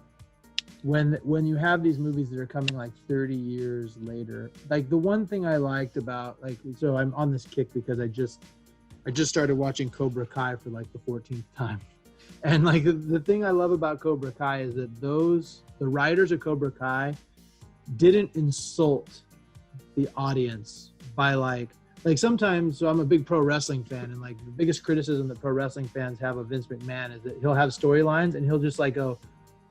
when you have these movies that are coming like 30 years later, like the one thing I liked about so I'm on this kick because I just started watching Cobra Kai for like the 14th time. And like the thing I love about Cobra Kai is that the writers of Cobra Kai didn't insult the audience by like sometimes, so I'm a big pro wrestling fan, and like the biggest criticism that pro wrestling fans have of Vince McMahon is that he'll have storylines and he'll just like go,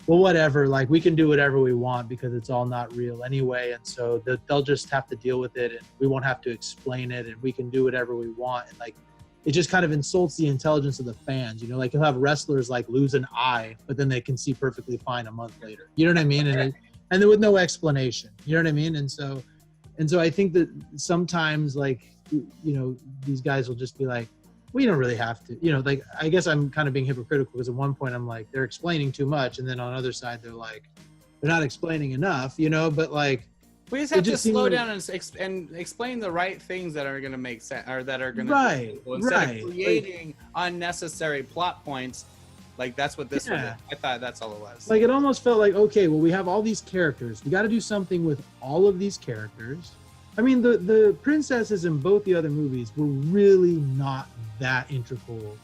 well, whatever, like we can do whatever we want because it's all not real anyway. And so they'll just have to deal with it and we won't have to explain it and we can do whatever we want. And like, it just kind of insults the intelligence of the fans, you know, like you'll have wrestlers like lose an eye, but then they can see perfectly fine a month later. You know what I mean? And then with no explanation, you know what I mean? And so I think that sometimes like, you know, these guys will just be like, well, you don't really have to, you know, like, I guess I'm kind of being hypocritical because at one point I'm like, they're explaining too much. And then on the other side, they're like, they're not explaining enough, you know, but like, we just have to slow down and explain the right things that are going to make sense or that are going to instead of creating unnecessary plot points. Like that's what this was. I thought that's all it was. Like it almost felt like, okay, well, we have all these characters. We got to do something with all of these characters. I mean, the princesses in both the other movies were really not that integral.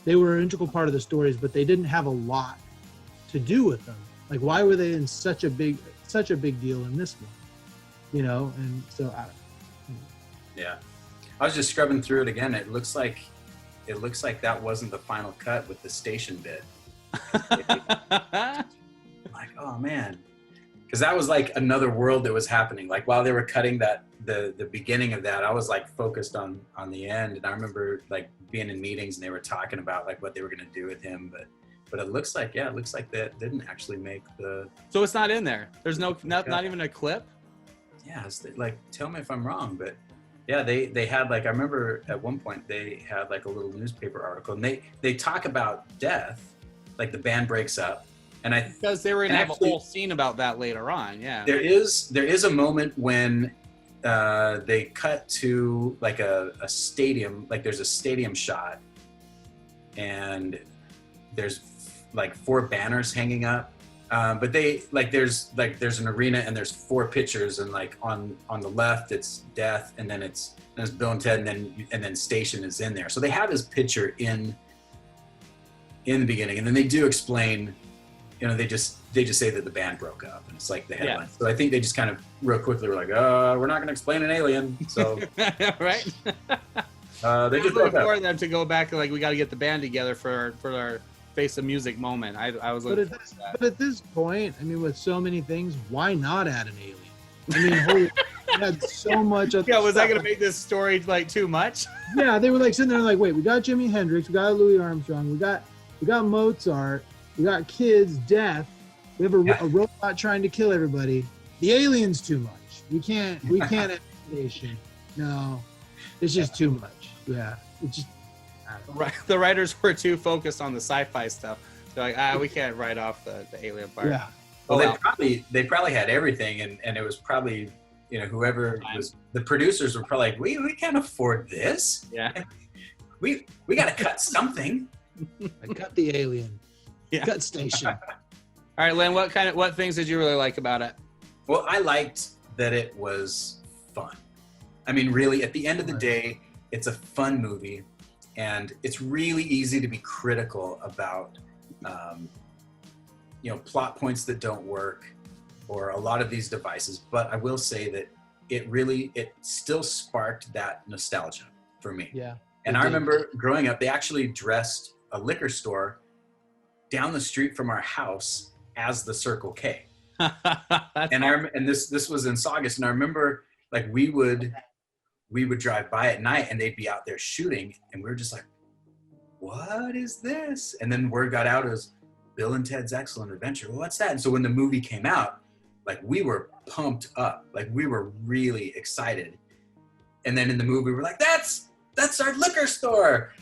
They were an integral part of the stories, but they didn't have a lot to do with them. Like, why were they in such a big deal in this one? You know, and so yeah, I was just scrubbing through it again. It looks like that wasn't the final cut with the station bit. Like, oh man, because that was like another world that was happening. Like while they were cutting that, the beginning of that, I was like focused on the end. And I remember like being in meetings and they were talking about like what they were gonna do with him. But But it looks like that didn't actually make the. So it's not in there. There's not even a clip. Yeah, like, tell me if I'm wrong, but yeah, they had like, I remember at one point they had like a little newspaper article, and they talk about death, like the band breaks up, and because they were gonna have a whole scene about that later on. Yeah, there is a moment when they cut to like a stadium, like there's a stadium shot, and there's like 4 banners hanging up. But there's an arena, and there's 4 pictures, and like on the left it's Death, and then it's Bill and Ted, and then Station is in there. So they have his picture in the beginning, and then they do explain, they just say that the band broke up, and it's like the headline. Yeah. So I think they just kind of real quickly were like, we're not going to explain an alien. So right. They just looking for them to go back and like, we got to get the band together for our Face of Music moment. I was looking for that. But at this point, I mean, with so many things, why not add an alien? I mean, holy, had so much. Yeah, was that gonna make this story like too much? Yeah, they were like sitting there like, wait, we got Jimi Hendrix, we got Louis Armstrong, we got Mozart, we got kids, death, we have a robot trying to kill everybody. The alien's too much. We can't add station. No, it's just too much. Yeah, it's just. The writers were too focused on the sci-fi stuff. They're like, we can't write off the alien part. Yeah. Well, they probably had everything, and it was probably, whoever was the producers were probably like, we can't afford this. Yeah. We got to cut something. I cut the alien. Yeah. Cut Station. All right, Lynn, what things did you really like about it? Well, I liked that it was fun. I mean, really, at the end of the day, it's a fun movie. And it's really easy to be critical about, plot points that don't work, or a lot of these devices. But I will say that it still sparked that nostalgia for me. Yeah. And I remember growing up, they actually dressed a liquor store down the street from our house as the Circle K. And this was in Saugus, and I remember like we would drive by at night, and they'd be out there shooting, and we were just like, what is this? And then word got out as Bill and Ted's Excellent Adventure. Well, what's that? And so when the movie came out, like we were pumped up, like we were really excited. And then in the movie, we're like, that's our liquor store.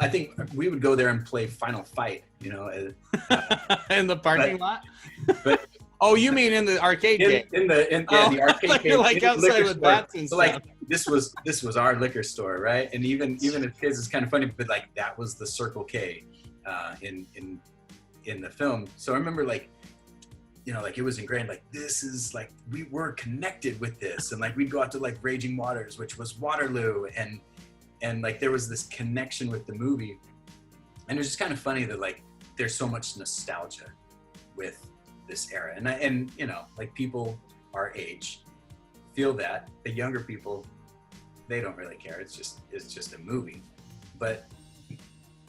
I think we would go there and play Final Fight, in the parking lot. But oh, you mean in the arcade game? The arcade game. Like outside with bats and stuff. Like this was our liquor store, right? And even if kids, it's kind of funny, but like that was the Circle K in the film. So I remember like it was ingrained, like this is like we were connected with this, and like we'd go out to like Raging Waters, which was Waterloo, and like there was this connection with the movie, and it was just kind of funny that like there's so much nostalgia with this era, and like people our age feel that. The younger people, they don't really care. It's just a movie. But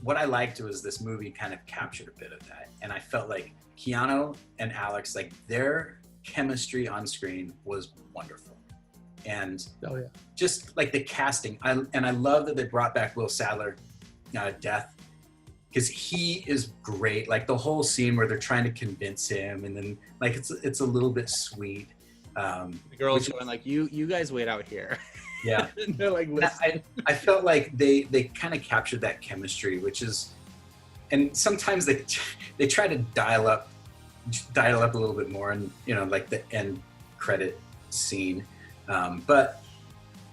what I liked was this movie kind of captured a bit of that, and I felt like Keanu and Alex, like their chemistry on screen was wonderful, and just like the casting. I love that they brought back Will Sadler, Death. Because he is great, like the whole scene where they're trying to convince him, and then like it's a little bit sweet. The girls going like, "You guys wait out here." Yeah, they're like, listen. I felt like they kind of captured that chemistry, which is, and sometimes they try to dial up a little bit more, and like the end credit scene, but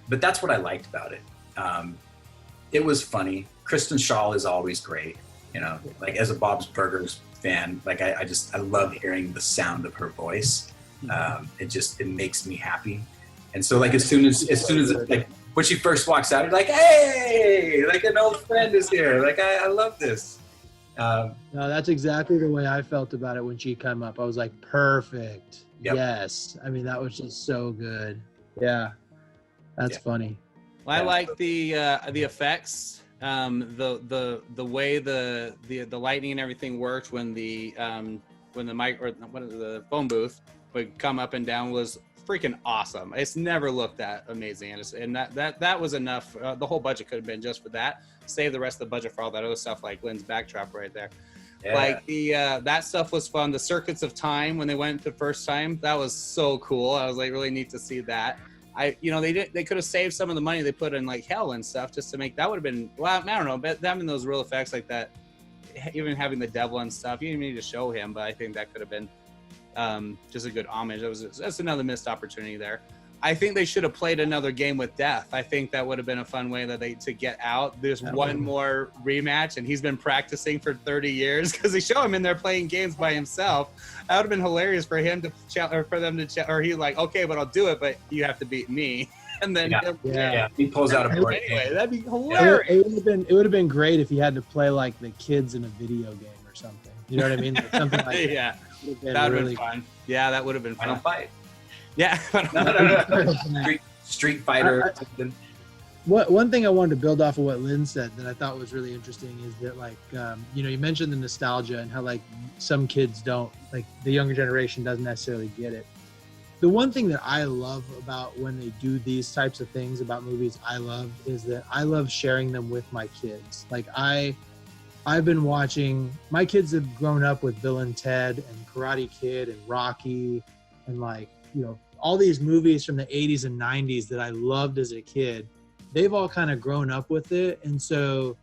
that's what I liked about it. It was funny. Kristen Schaal is always great. Like as a Bob's Burgers fan, like I love hearing the sound of her voice. It makes me happy. And so like as soon as like when she first walks out, you're like, hey, like an old friend is here. Like I love this. No, that's exactly the way I felt about it when she came up. I was like, perfect. Yep. Yes. I mean, that was just so good. Yeah. That's funny. Well, I like the effects. The way the lightning and everything worked when the mic or the phone booth would come up and down was freaking awesome. It's never looked that amazing, and that was enough. The whole budget could have been just for that. Save the rest of the budget for all that other stuff, like Lynn's backdrop right there. Yeah. Like the that stuff was fun. The circuits of time when they went the first time, that was so cool. I was like really neat to see that. They could have saved some of the money they put in like hell and stuff just to make that would have been, well, I don't know, but having those real effects like that, even having the devil and stuff, you didn't need to show him, but I think that could have been just a good homage. That's another missed opportunity there. I think they should have played another game with death. I think that would have been a fun way to get out. There's one more rematch, and he's been practicing for 30 years because they show him in there playing games by himself. That would have been hilarious for him or he's like, okay, but I'll do it, but you have to beat me. And then he pulls out a board. Anyway, that'd be hilarious. It would have been great if he had to play like the kids in a video game or something. You know what I mean? Like something like that would have been fun. Yeah, that would have been fun. Final fight. Yeah. Street Fighter. One thing I wanted to build off of what Lynn said that I thought was really interesting is that, like, you mentioned the nostalgia and how, like, some kids don't, like, the younger generation doesn't necessarily get it. The one thing that I love about when they do these types of things about movies is that I love sharing them with my kids. Like, I've been watching, my kids have grown up with Bill and Ted and Karate Kid and Rocky and, like, all these movies from the 80s and 90s that I loved as a kid. They've all kind of grown up with it. And so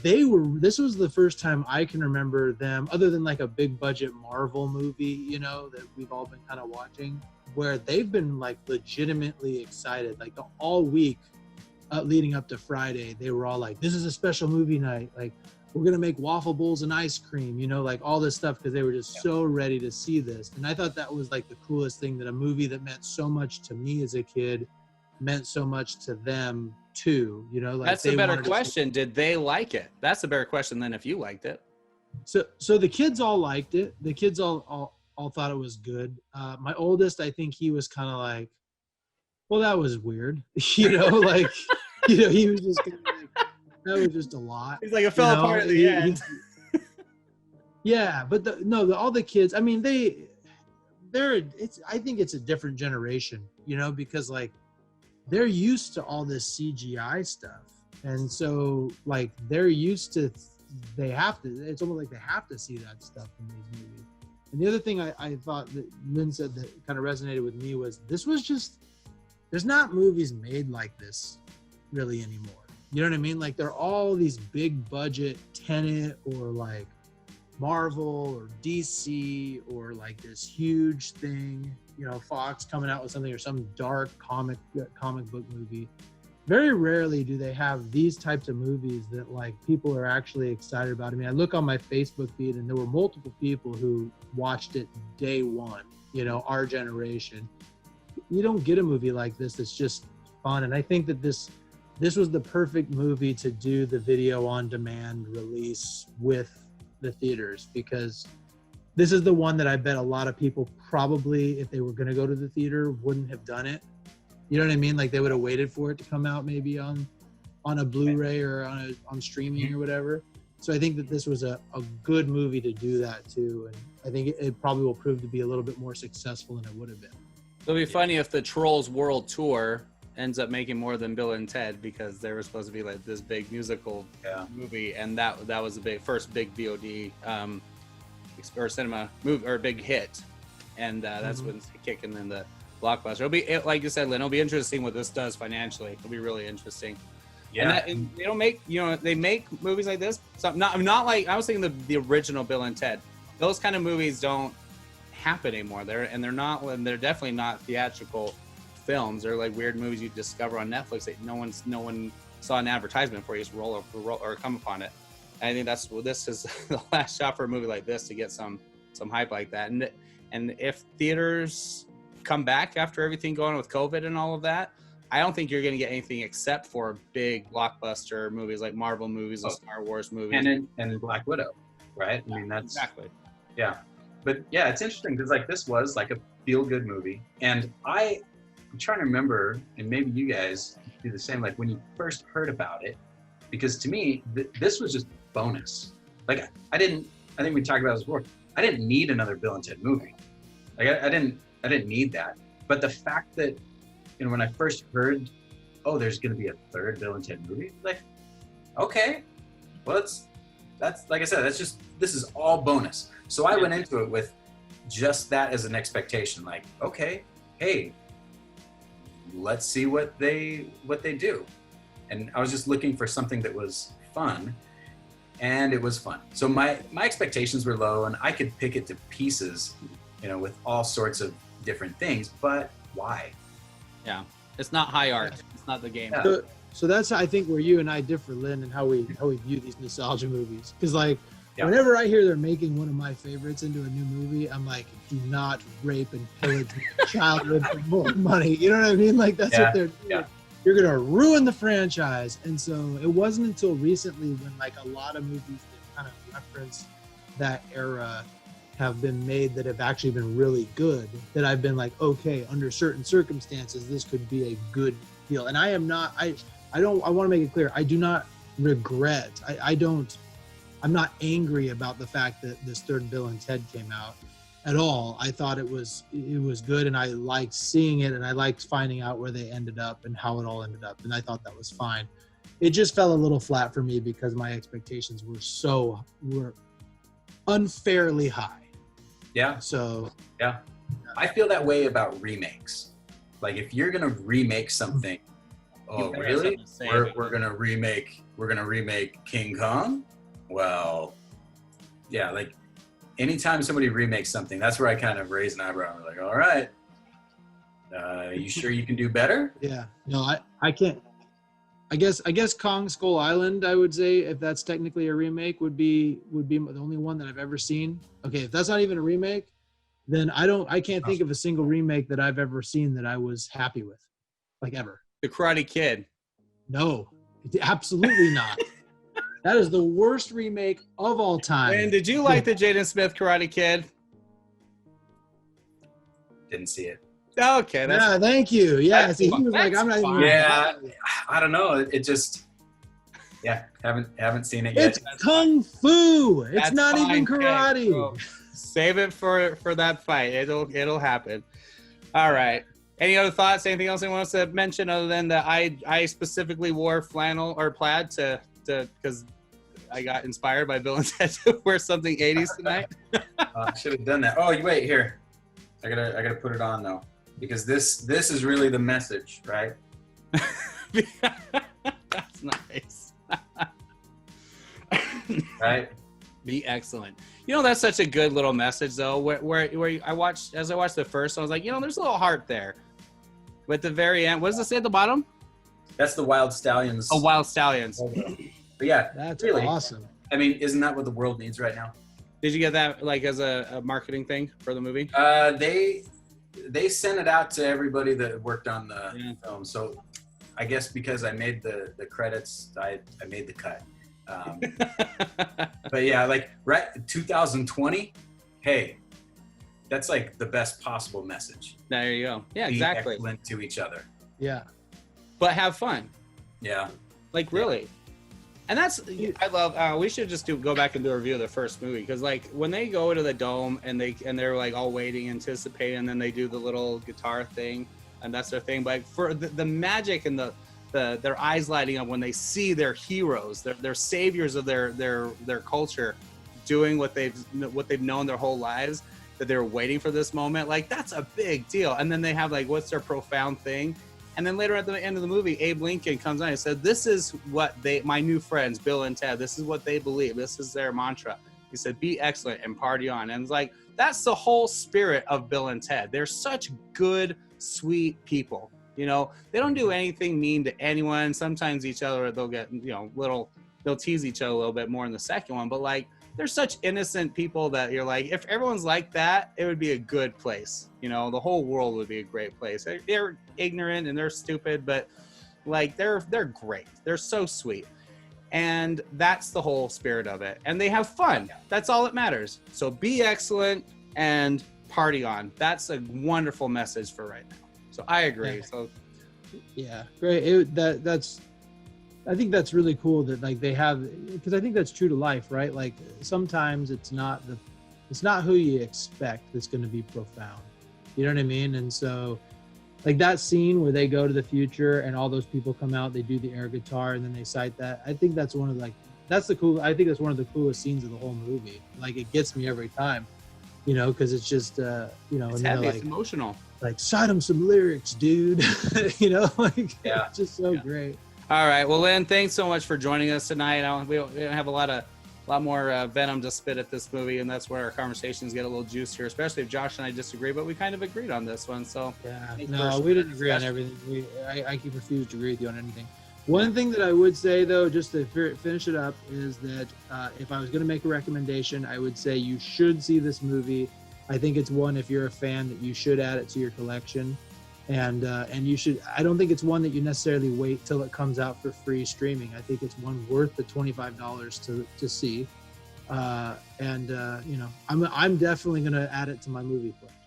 this was the first time I can remember them, other than like a big budget Marvel movie, that we've all been kind of watching, where they've been like legitimately excited. Like all week leading up to Friday, they were all like, this is a special movie night. Like, we're going to make waffle bowls and ice cream, like all this stuff, because they were just so ready to see this. And I thought that was like the coolest thing, that a movie that meant so much to me as a kid meant so much to them too. Like, that's a better question. Did they like it? That's a better question than if you liked it. So the kids all liked it. The kids all thought it was good. My oldest, I think he was kind of like, well, that was weird. Like, he was just kind of like, that was just a lot. He's like, it fell apart at the end. Yeah, but all the kids, I mean, I think it's a different generation, because like they're used to all this CGI stuff. And so like they're used to, it's almost like they have to see that stuff in these movies. And the other thing I thought that Lynn said that kind of resonated with me was there's not movies made like this really anymore. You know what I mean? Like, they're all these big budget Tenet or like Marvel or DC or like this huge thing, Fox coming out with something, or some dark comic book movie. Very rarely do they have these types of movies that like people are actually excited about. I mean, I look on my Facebook feed and there were multiple people who watched it day one, our generation. You don't get a movie like this that's just fun. And I think that this was the perfect movie to do the video on demand release with the theaters, because this is the one that I bet a lot of people probably, if they were going to go to the theater, wouldn't have done it. You know what I mean? Like, they would have waited for it to come out maybe on a Blu-ray or on streaming or whatever. So I think that this was a good movie to do that too. And I think it probably will prove to be a little bit more successful than it would have been. It'll be funny if the Trolls World Tour ends up making more than Bill and Ted, because they were supposed to be like this big musical movie, and that was the first big VOD or cinema movie or big hit, and that's when it's kicking in the blockbuster. It'll be, like you said, Lynn, it'll be interesting what this does financially. It'll be really interesting. Yeah, and they don't make they make movies like this. So I'm not like, I was thinking the original Bill and Ted. Those kind of movies don't happen anymore. They're definitely not theatrical films. They're like weird movies you discover on Netflix that no one saw an advertisement for. You just roll or come upon it. And I think this is the last shot for a movie like this to get some hype like that. And if theaters come back after everything going on with COVID and all of that, I don't think you're going to get anything except for big blockbuster movies like Marvel movies and Star Wars movies and Black Widow, right? Yeah, I mean, that's exactly. Yeah, but yeah, it's interesting because like this was like a feel-good movie, and I'm trying to remember, and maybe you guys do the same, like when you first heard about it, because to me, this was just bonus. Like I think we talked about this before. I didn't need another Bill and Ted movie. Like I didn't need that. But the fact that, you know, when I first heard, oh, there's going to be a third Bill and Ted movie, like, okay, well, that's like I said, this is all bonus. So I went into it with just that as an expectation, like, okay, hey, let's see what they do. And I was just looking for something that was fun, and it was fun. So my expectations were low, and I could pick it to pieces, you know, with all sorts of different things, but why? Yeah, it's not high art. It's not the game. Yeah. So that's, I think, where you and I differ, Lynn, and how we view these nostalgia movies. Because like, Yeah. whenever I hear they're making one of my favorites into a new movie, I'm like, do not rape and pillage my childhood for more money. You know what I mean? Like, that's what they're doing. Yeah. You're gonna ruin the franchise. And so it wasn't until recently when like a lot of movies that kind of reference that era have been made that have actually been really good, that I've been like, okay, under certain circumstances, this could be a good deal. And I am not, I want to make it clear, I do not regret, I'm not angry about the fact that this third Bill and Ted came out at all. I thought it was good, and I liked seeing it, and I liked finding out where they ended up and how it all ended up, and I thought that was fine. It just fell a little flat for me because my expectations were unfairly high. Yeah. So yeah, I feel that way about remakes. Like, if you're gonna remake something, oh really? We're gonna remake King Kong? Well, yeah, like anytime somebody remakes something, that's where I kind of raise an eyebrow. I'm like, all right, you sure you can do better? Yeah, no, I can't. I guess Kong Skull Island, I would say, if that's technically a remake, would be the only one that I've ever seen. Okay, if that's not even a remake, then I can't think of a single remake that I've ever seen that I was happy with, like, ever. The Karate Kid. No, absolutely not. That is the worst remake of all time. And did you like the Jaden Smith Karate Kid? Didn't see it. Okay, that's yeah, thank you. Yeah, see, he was like, I'm not even. Yeah, I don't know. It just, yeah, haven't seen it yet. It's kung fu. It's That's not fine, even karate. bro. Save it for that fight. It'll happen. All right. Any other thoughts? Anything else anyone wants to mention other than that I specifically wore flannel or plaid to because I got inspired by Bill and Ted to wear something 80s tonight. I should have done that. Oh, wait, here. I gotta put it on though, because this is really the message, right? That's nice. Right? Be excellent. You know, that's such a good little message though. Where I watched the first, I was like, you know, there's a little heart there. But at the very end, what does it say at the bottom? That's the Wild Stallions. Oh, Wild Stallions. But yeah, That's really awesome. I mean, isn't that what the world needs right now? Did you get that like as a marketing thing for the movie? They sent it out to everybody that worked on the film. So I guess because I made the credits, I made the cut. But yeah, like right 2020, hey, that's like the best possible message. There you go. Yeah, Be exactly. excellent to each other. Yeah. But have fun. Yeah. Like really. And that's, I love, we should just go back and do a review of the first movie. Because like when they go to the dome and they're like all waiting, anticipating, and then they do the little guitar thing and that's their thing. But for the magic and their eyes lighting up when they see their heroes, their saviors of their culture doing what they've known their whole lives, that they're waiting for this moment. Like that's a big deal. And then they have like, what's their profound thing? And then later at the end of the movie, Abe Lincoln comes on and said, this is what my new friends, Bill and Ted, this is what they believe. This is their mantra. He said, be excellent and party on. And it's like, that's the whole spirit of Bill and Ted. They're such good, sweet people. You know, they don't do anything mean to anyone. Sometimes each other, they'll get, you know, they'll tease each other a little bit more in the second one. But like, they're such innocent people that you're like, if everyone's like that, it would be a good place. You know, the whole world would be a great place. They're ignorant and they're stupid, but like they're great. They're so sweet. And that's the whole spirit of it. And they have fun. That's all that matters. So be excellent and party on. That's a wonderful message for right now. So I agree. So yeah, great. I think that's really cool that like they have, because I think that's true to life, right? Like sometimes it's not who you expect that's going to be profound. You know what I mean? And so like that scene where they go to the future and all those people come out, they do the air guitar and then they cite that. I think that's one of I think that's one of the coolest scenes of the whole movie. Like it gets me every time, because it's just it's heavy, it's emotional. Like cite them some lyrics, dude. It's just so great. All right, well, Lynn, thanks so much for joining us tonight. We don't have a lot more venom to spit at this movie, and that's where our conversations get a little juicier, especially if Josh and I disagree, but we kind of agreed on this one. So no, we didn't agree on everything. I keep refusing to agree with you on anything. One thing that I would say, though, just to finish it up, is that if I was going to make a recommendation, I would say you should see this movie. I think it's one, if you're a fan, that you should add it to your collection. And you should. I don't think it's one that you necessarily wait till it comes out for free streaming. I think it's one worth the $25 to see. I'm definitely gonna add it to my movie collection.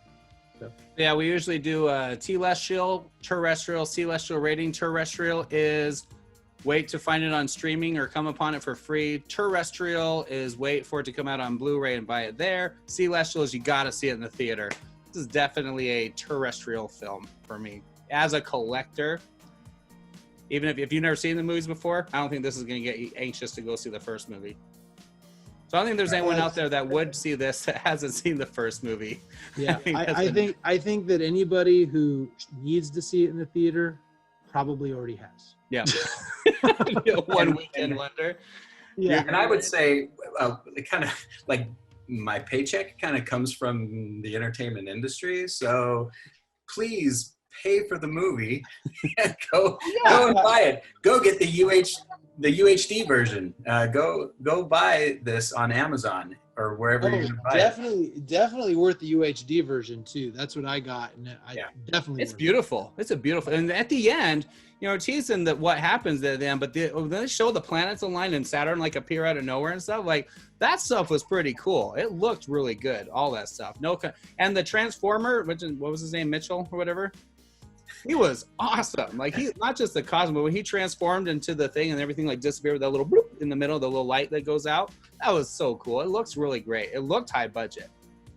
So. Yeah, we usually do Telestial, terrestrial, celestial rating. Terrestrial is wait to find it on streaming or come upon it for free. Terrestrial is wait for it to come out on Blu-ray and buy it there. Celestial is you gotta see it in the theater. This is definitely a terrestrial film for me. As a collector, even if you've never seen the movies before, I don't think this is going to get you anxious to go see the first movie. So I don't think there's anyone out there that would see this that hasn't seen the first movie. Yeah, I think that anybody who needs to see it in the theater probably already has. Yeah. One weekend wonder. Yeah, and I would say kind of like my paycheck kind of comes from the entertainment industry, so please pay for the movie and go and buy it. Go get the UHD version. Go buy this on Amazon or wherever you're gonna buy it. Definitely worth the UHD version too. That's what I got, and definitely. It's beautiful. It's a beautiful, and at the end, teasing that what happens at the end, but when they show the planets align and Saturn like appear out of nowhere and stuff, like that stuff was pretty cool. It looked really good. All that stuff. And the Transformer, what was his name, Mitchell or whatever. He was awesome. Like he, not just the cosmo, but when he transformed into the thing and everything like disappeared with that little bloop in the middle, the little light that goes out. That was so cool. It looks really great. It looked high budget,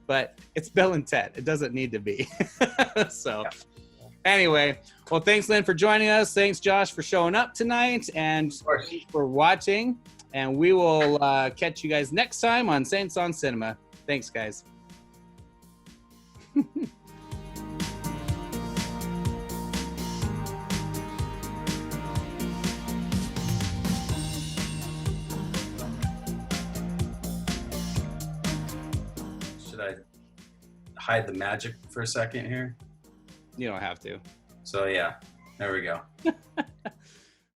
but it's Bill and Ted. It doesn't need to be. So anyway, well, thanks, Lynn, for joining us. Thanks, Josh, for showing up tonight and for watching. And we will catch you guys next time on Saints on Cinema. Thanks, guys. Hide the magic for a second here? You don't have to. So yeah, there we go.